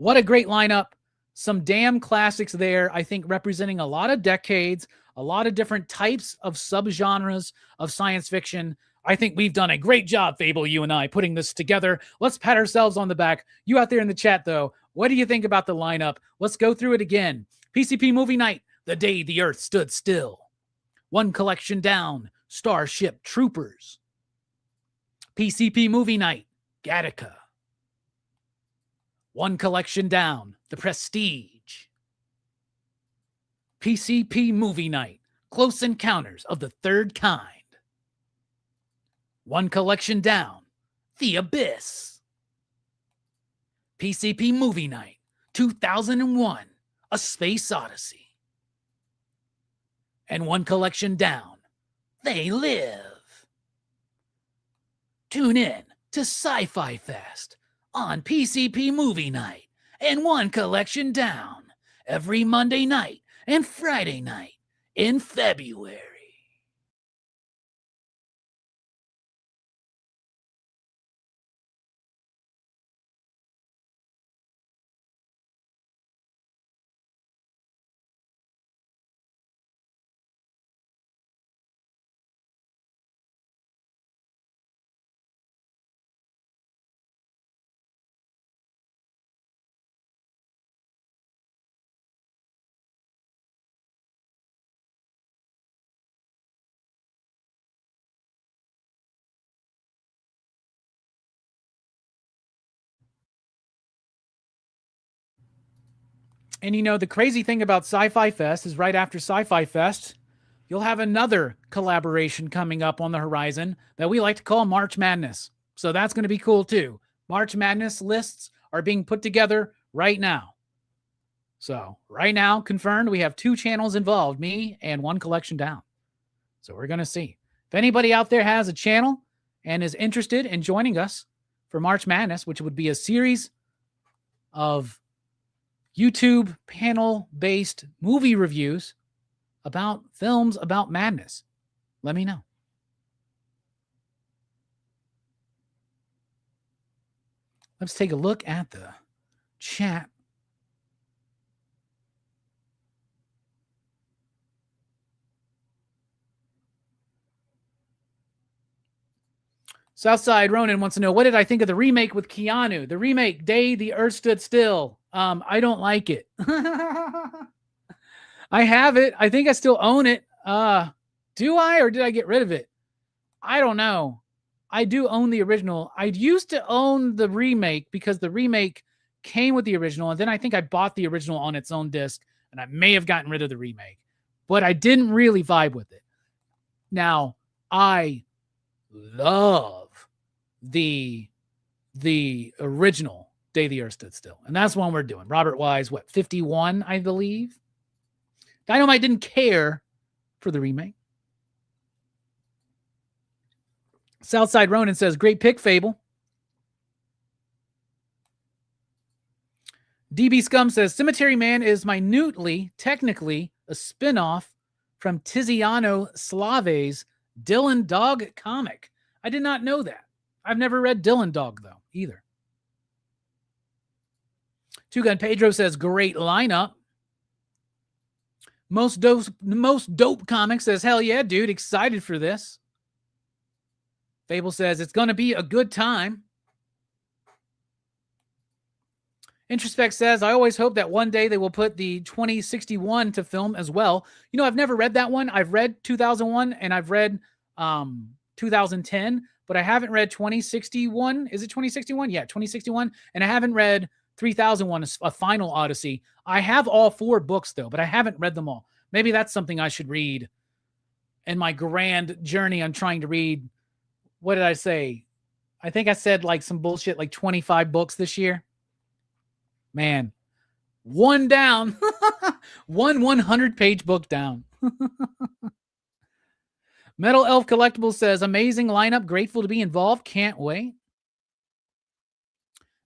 What a great lineup. Some damn classics there, I think, representing a lot of decades, a lot of different types of subgenres of science fiction. I think we've done a great job, Fable, you and I, putting this together. Let's pat ourselves on the back. You out there in the chat, though, what do you think about the lineup? Let's go through it again. PCP Movie Night, The Day the Earth Stood Still. One Collection Down, Starship Troopers. PCP Movie Night, Gattaca. One Collection Down, The Prestige. PCP Movie Night, Close Encounters of the Third Kind. One Collection Down, The Abyss. PCP Movie Night, 2001, A Space Odyssey. And One Collection Down, They Live. Tune in to Sci-Fi Fest on PCP Movie Night and One Collection Down every Monday night and Friday night in February. And you know, the crazy thing about Sci-Fi Fest is right after Sci-Fi Fest, you'll have another collaboration coming up on the horizon that we like to call March Madness. So that's going to be cool too. March Madness lists are being put together right now. So right now, confirmed, we have 2 channels involved, me and One Collection Down. So we're going to see. If anybody out there has a channel and is interested in joining us for March Madness, which would be a series of YouTube panel-based movie reviews about films about madness, let me know. Let's take a look at the chat. Southside Ronan wants to know, what did I think of the remake with Keanu? The remake, Day the Earth Stood Still. I don't like it. I have it. I think I still own it. Do I, or did I get rid of it? I don't know. I do own the original. I used to own the remake because the remake came with the original, and then I think I bought the original on its own disc, and I may have gotten rid of the remake, but I didn't really vibe with it. Now, I love the original Day the Earth Stood Still, and that's one we're doing. Robert Wise, 51, I believe. Dynamite didn't care for the remake. Southside Ronan says, great pick, Fable. DB Scum says, Cemetery Man is minutely, technically, a spinoff from Tiziano Slave's Dylan Dog comic. I did not know that. I've never read Dylan Dog, though, either. Two Gun Pedro says, great lineup. Most dope comics says, hell yeah, dude, excited for this. Fable says, it's going to be a good time. Introspect says, I always hope that one day they will put the 2061 to film as well. You know, I've never read that one. I've read 2001 and I've read 2010, but I haven't read 2061. Is it 2061? Yeah, 2061. And I haven't read 3001, A Final Odyssey. I have all 4 books, though, but I haven't read them all. Maybe that's something I should read in my grand journey. I'm trying to read, what did I say? I think I said like some bullshit, like 25 books this year. Man, one down. One 100-page book down. Metal Elf Collectibles says, amazing lineup. Grateful to be involved. Can't wait.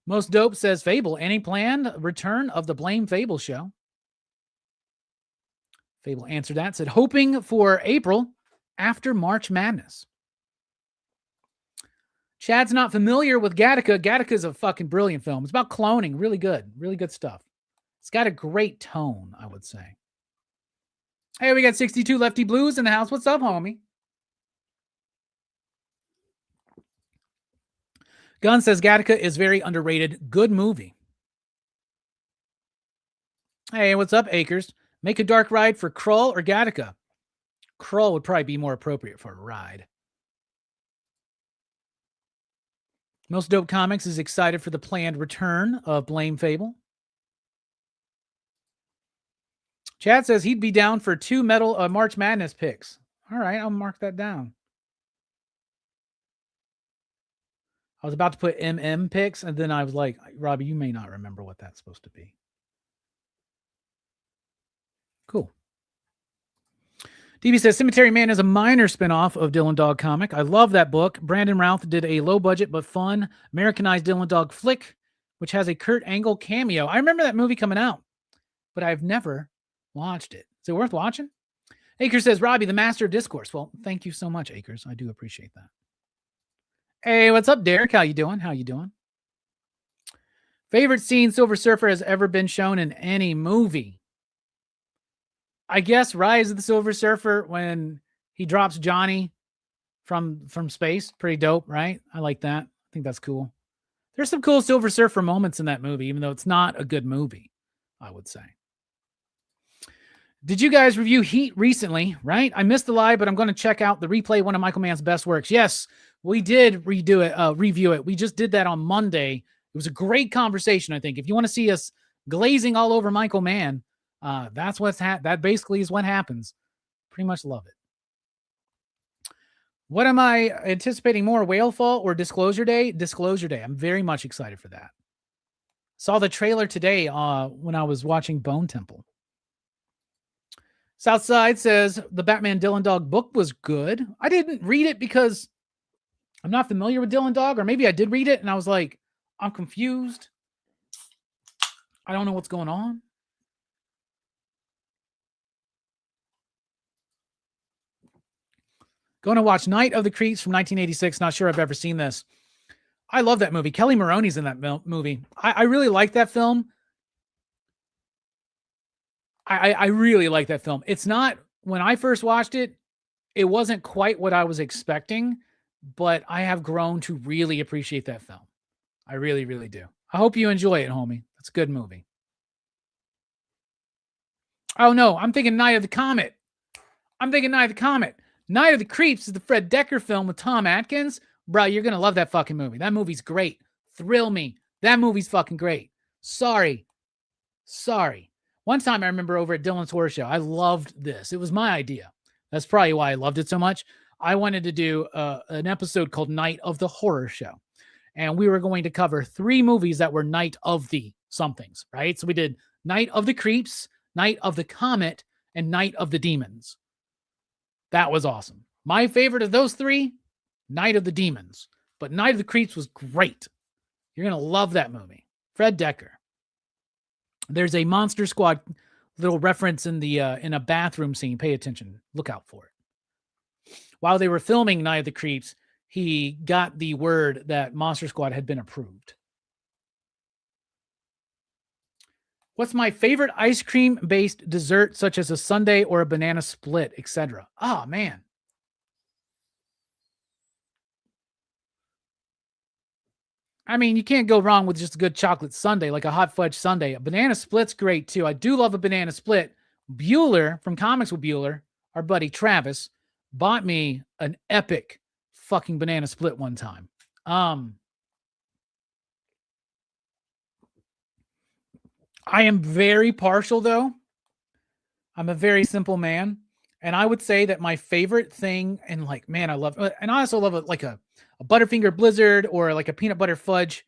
Most Dope says, Fable, any planned return of the Blame Fable show? Fable answered that, said, hoping for April after March Madness. Chad's not familiar with Gattaca. Gattaca is a fucking brilliant film. It's about cloning. Really good stuff. It's got a great tone, I would say. Hey, we got 62 Lefty Blues in the house. What's up, homie? Gunn says Gattaca is very underrated. Good movie. Hey, what's up, Acres? Make a dark ride for Krull or Gattaca? Krull would probably be more appropriate for a ride. Most Dope Comics is excited for the planned return of Blame Fable. Chad says he'd be down for 2 metal March Madness picks. All right, I'll mark that down. I was about to put MM picks, and then I was like, Robbie, you may not remember what that's supposed to be. Cool. DB says Cemetery Man is a minor spinoff of Dylan Dog comic. I love that book. Brandon Routh did a low budget but fun Americanized Dylan Dog flick, which has a Kurt Angle cameo. I remember that movie coming out, but I've never watched it. Is it worth watching? Akers says, Robbie, the master of discourse. Well, thank you so much, Akers. I do appreciate that. Hey, what's up, Derek? How you doing? Favorite scene Silver Surfer has ever been shown in any movie? I guess Rise of the Silver Surfer when he drops Johnny from space. Pretty dope, right? I like that. I think that's cool. There's some cool Silver Surfer moments in that movie, even though it's not a good movie, I would say. Did you guys review Heat recently, right? I missed the live, but I'm going to check out the replay, one of Michael Mann's best works. Yes, we did review it. We just did that on Monday. It was a great conversation, I think. If you want to see us glazing all over Michael Mann, that's that basically is what happens. Pretty much love it. What am I anticipating more, Whalefall or Disclosure Day? Disclosure Day. I'm very much excited for that. Saw the trailer today when I was watching Bone Temple. Southside says the Batman Dylan Dog book was good. I didn't read it because I'm not familiar with Dylan Dog, or maybe I did read it and I was like, I'm confused. I don't know what's going on. Going to watch Night of the Creeps from 1986. Not sure I've ever seen this. I love that movie. Kelly Maroney's in that movie. I really like that film. I really like that film. It's not, when I first watched it, it wasn't quite what I was expecting, but I have grown to really appreciate that film. I really, really do. I hope you enjoy it, homie. It's a good movie. Oh, no, I'm thinking Night of the Comet. Night of the Creeps is the Fred Dekker film with Tom Atkins. Bro, you're going to love that fucking movie. That movie's great. Thrill me. That movie's fucking great. Sorry. One time I remember over at Dylan's Horror Show, I loved this. It was my idea. That's probably why I loved it so much. I wanted to do an episode called Night of the Horror Show. And we were going to cover 3 movies that were Night of the somethings, right? So we did Night of the Creeps, Night of the Comet, and Night of the Demons. That was awesome. My favorite of those 3, Night of the Demons. But Night of the Creeps was great. You're going to love that movie. Fred Dekker. There's a Monster Squad little reference in a bathroom scene. Pay attention. Look out for it. While they were filming Night of the Creeps, he got the word that Monster Squad had been approved. What's my favorite ice cream-based dessert, such as a sundae or a banana split, etc.? Oh, man. I mean, you can't go wrong with just a good chocolate sundae, like a hot fudge sundae. A banana split's great, too. I do love a banana split. Bueller, from Comics with Bueller, our buddy Travis, bought me an epic fucking banana split one time. I am very partial, though. I'm a very simple man. And I would say that my favorite thing, and like, man, I love, and I also love a Butterfinger Blizzard, or like a peanut butter fudge,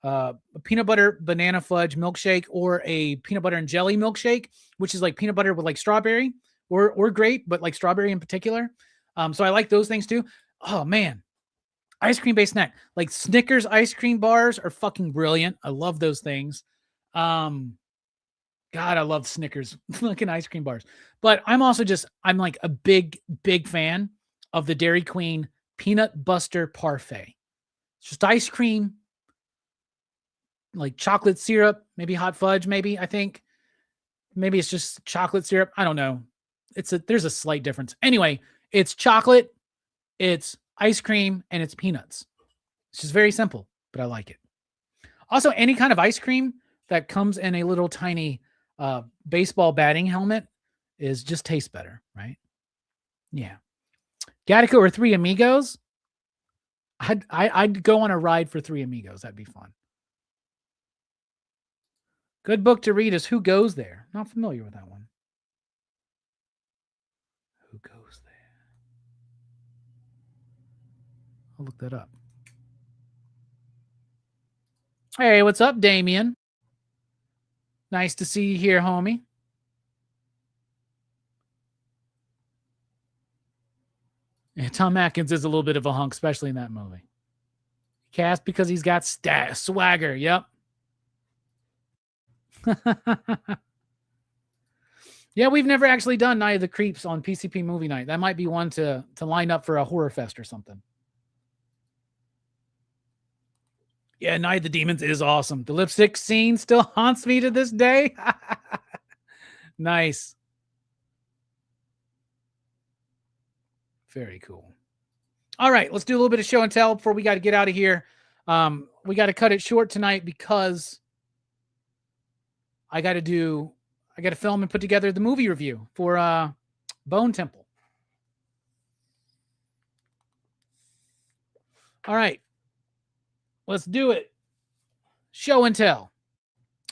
a peanut butter banana fudge milkshake, or a peanut butter and jelly milkshake, which is like peanut butter with like strawberry or grape, but like strawberry in particular. So I like those things too. Oh man, ice cream based snack, like Snickers ice cream bars are fucking brilliant. I love those things. God, I love Snickers fucking ice cream bars. But I'm like a big fan of the Dairy Queen Peanut Buster Parfait. It's just ice cream, like chocolate syrup, maybe hot fudge, maybe, I think. Maybe it's just chocolate syrup. I don't know. There's a slight difference. Anyway, it's chocolate, it's ice cream, and it's peanuts. It's just very simple, but I like it. Also, any kind of ice cream that comes in a little tiny baseball batting helmet just tastes better, right? Yeah. Gattaca or Three Amigos? I'd go on a ride for Three Amigos. That'd be fun. Good book to read is Who Goes There? Not familiar with that one. Who Goes There? I'll look that up. Hey, what's up, Damien? Nice to see you here, homie. Yeah, Tom Atkins is a little bit of a hunk, especially in that movie. Cast because he's got swagger. Yep. Yeah, we've never actually done Night of the Creeps on PCP movie night. That might be one to line up for a horror fest or something. Yeah, Night of the Demons is awesome. The lipstick scene still haunts me to this day. Nice. Very cool. All right, let's do a little bit of show and tell before we got to get out of here. We got to cut it short tonight because I got to film and put together the movie review for Bone Temple. All right, let's do it. Show and tell.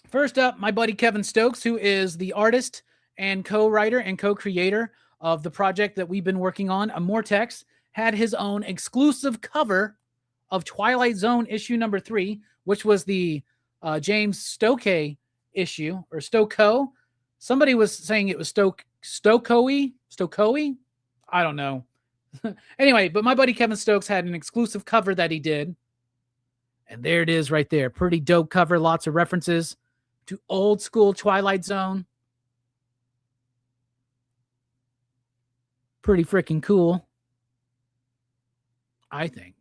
First up, my buddy Kevin Stokes, who is the artist and co-writer and co-creator of the project that we've been working on, Amortex, had his own exclusive cover of Twilight Zone issue number 3, which was the James Stokey issue, or Stokoe. Somebody was saying it was Stokoe? I don't know. Anyway, but my buddy Kevin Stokes had an exclusive cover that he did. And there it is right there. Pretty dope cover. Lots of references to old school Twilight Zone. Pretty freaking cool, I think.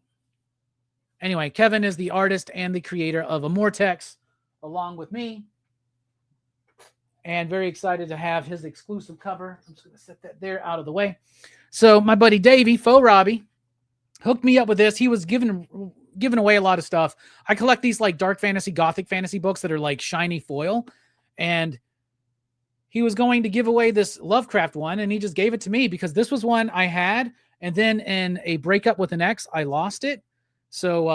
Anyway, Kevin is the artist and the creator of Amortex, along with me. And very excited to have his exclusive cover. I'm just going to set that there out of the way. So my buddy Davey, Faux Robbie, hooked me up with this. He was giving away a lot of stuff. I collect these like dark fantasy, gothic fantasy books that are like shiny foil. And he was going to give away this Lovecraft one, and he just gave it to me because this was one I had. And then in a breakup with an ex, I lost it. So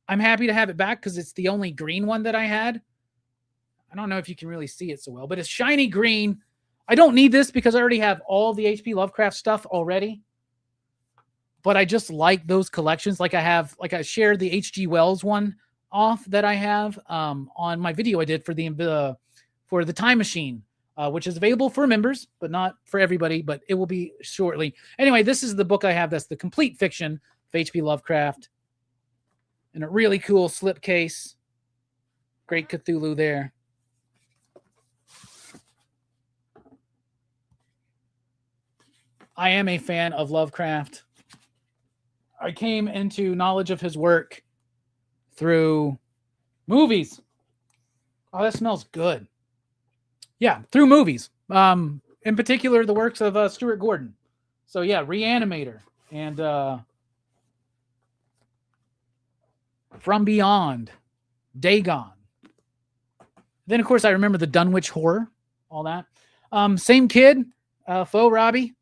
I'm happy to have it back because it's the only green one that I had. I don't know if you can really see it so well, but it's shiny green. I don't need this because I already have all the H.P. Lovecraft stuff already. But I just like those collections. Like I shared the H.G. Wells one off that I have on my video I did for the Time Machine, which is available for members, but not for everybody, but it will be shortly. Anyway, this is the book I have. That's the complete fiction of H.P. Lovecraft in a really cool slipcase. Great Cthulhu there. I am a fan of Lovecraft. I came into knowledge of his work through movies. Oh, that smells good. Yeah, through movies. In particular, the works of Stuart Gordon. So yeah, Reanimator and From Beyond, Dagon. Then, of course, I remember the Dunwich Horror, all that. Same kid, Faux Robbie,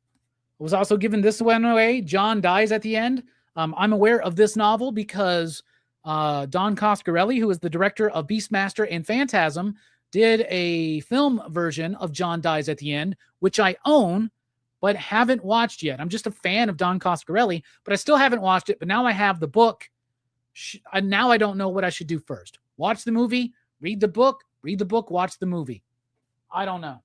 was also given this one away. John dies at the end. I'm aware of this novel because Don Coscarelli, who is the director of Beastmaster and Phantasm, did a film version of John Dies at the End, which I own, but haven't watched yet. I'm just a fan of Don Coscarelli, but I still haven't watched it. But now I have the book. Now I don't know what I should do first. Watch the movie, read the book, watch the movie. I don't know.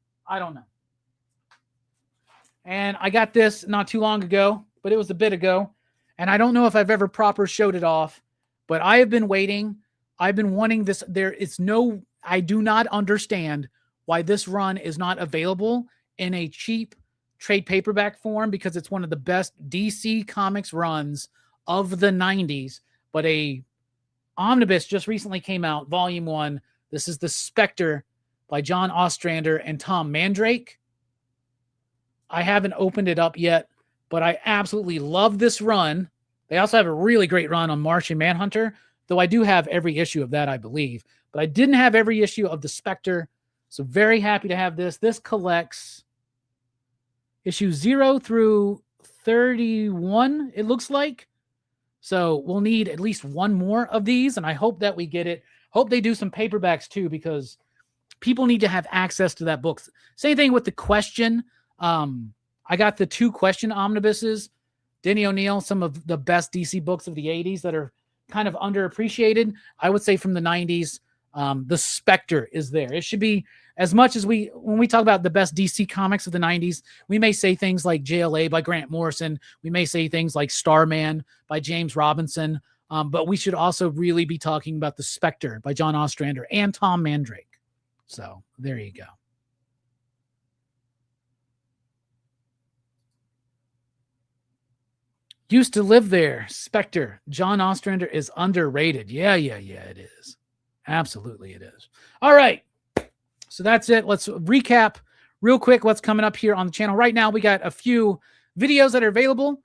And I got this not too long ago, but it was a bit ago. And I don't know if I've ever proper showed it off, but I have been waiting. I've been wanting this. I do not understand why this run is not available in a cheap trade paperback form, because it's one of the best DC Comics runs of the 90s, but a omnibus just recently came out, volume 1. This is The Spectre by John Ostrander and Tom Mandrake. I haven't opened it up yet, but I absolutely love this run. They also have a really great run on Martian Manhunter, though I do have every issue of that, I believe. But I didn't have every issue of The Spectre, so very happy to have this. This collects issue 0 through 31, it looks like. So we'll need at least one more of these, and I hope that we get it. Hope they do some paperbacks too, because people need to have access to that book. Same thing with The Question. I got the 2 Question omnibuses. Denny O'Neil, some of the best DC books of the 80s that are kind of underappreciated. I would say from the 90s, The Spectre is there. It should be, as much as when we talk about the best DC comics of the 90s, we may say things like JLA by Grant Morrison. We may say things like Starman by James Robinson. But we should also really be talking about The Spectre by John Ostrander and Tom Mandrake. So there you go. Used to live there. Spectre. John Ostrander is underrated. Yeah, it is. Absolutely it is. All right. So that's it. Let's recap real quick what's coming up here on the channel. Right now, we got a few videos that are available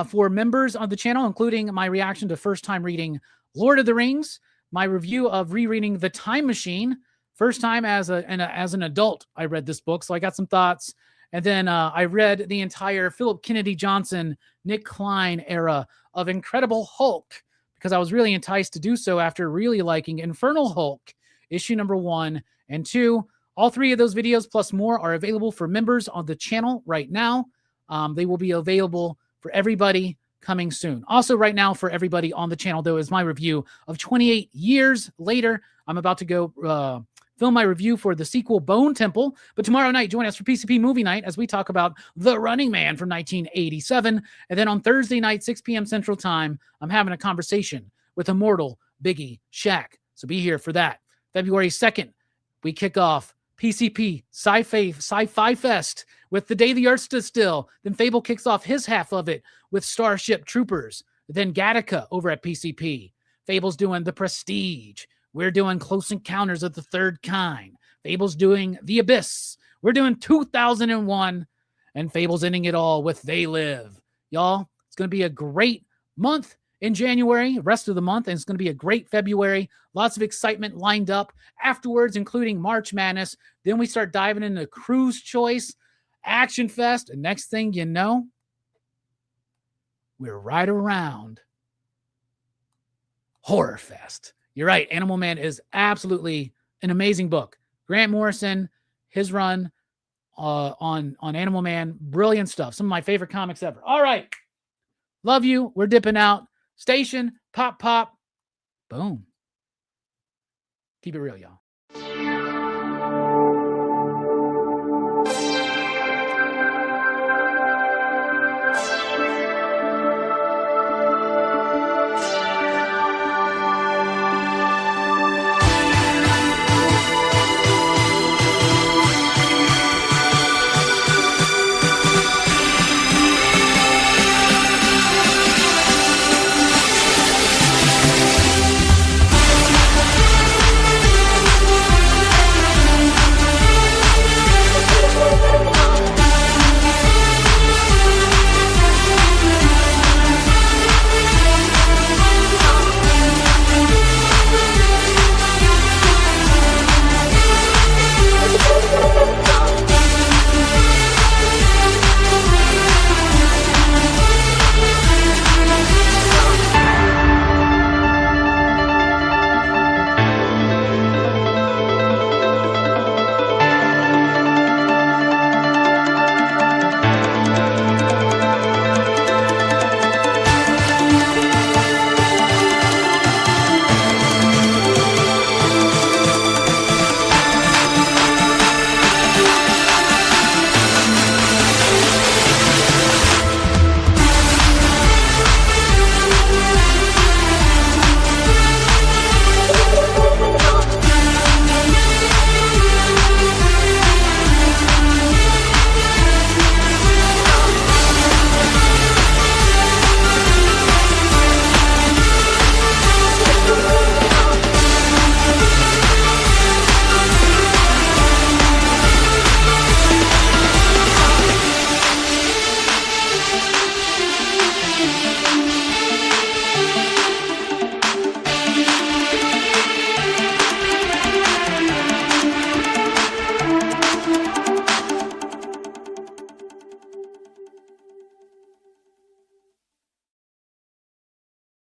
for members of the channel, including my reaction to first time reading Lord of the Rings, my review of rereading The Time Machine. First time as an adult, I read this book, so I got some thoughts. And then I read the entire Philip Kennedy Johnson, Nick Klein era of Incredible Hulk, because I was really enticed to do so after really liking Infernal Hulk, issue number 1 and 2. All 3 of those videos plus more are available for members on the channel right now. They will be available for everybody coming soon. Also right now for everybody on the channel, though, is my review of 28 Years Later. I'm about to go film my review for the sequel Bone Temple. But tomorrow night, join us for PCP Movie Night as we talk about The Running Man from 1987. And then on Thursday night, 6 p.m. Central Time, I'm having a conversation with immortal Biggie Shaq. So be here for that. February 2nd, we kick off PCP Sci-Fi Fest with The Day the Earth Stood Still. Then Fable kicks off his half of it with Starship Troopers. Then Gattaca over at PCP. Fable's doing The Prestige. We're doing Close Encounters of the Third Kind. Fable's doing The Abyss. We're doing 2001. And Fable's ending it all with They Live. Y'all, it's going to be a great month in January, rest of the month, and it's going to be a great February. Lots of excitement lined up afterwards, including March Madness. Then we start diving into Cruise Choice, Action Fest, and next thing you know, we're right around Horror Fest. You're right. Animal Man is absolutely an amazing book. Grant Morrison, his run on Animal Man, brilliant stuff. Some of my favorite comics ever. All right. Love you. We're dipping out. Station, pop, pop. Boom. Keep it real, y'all.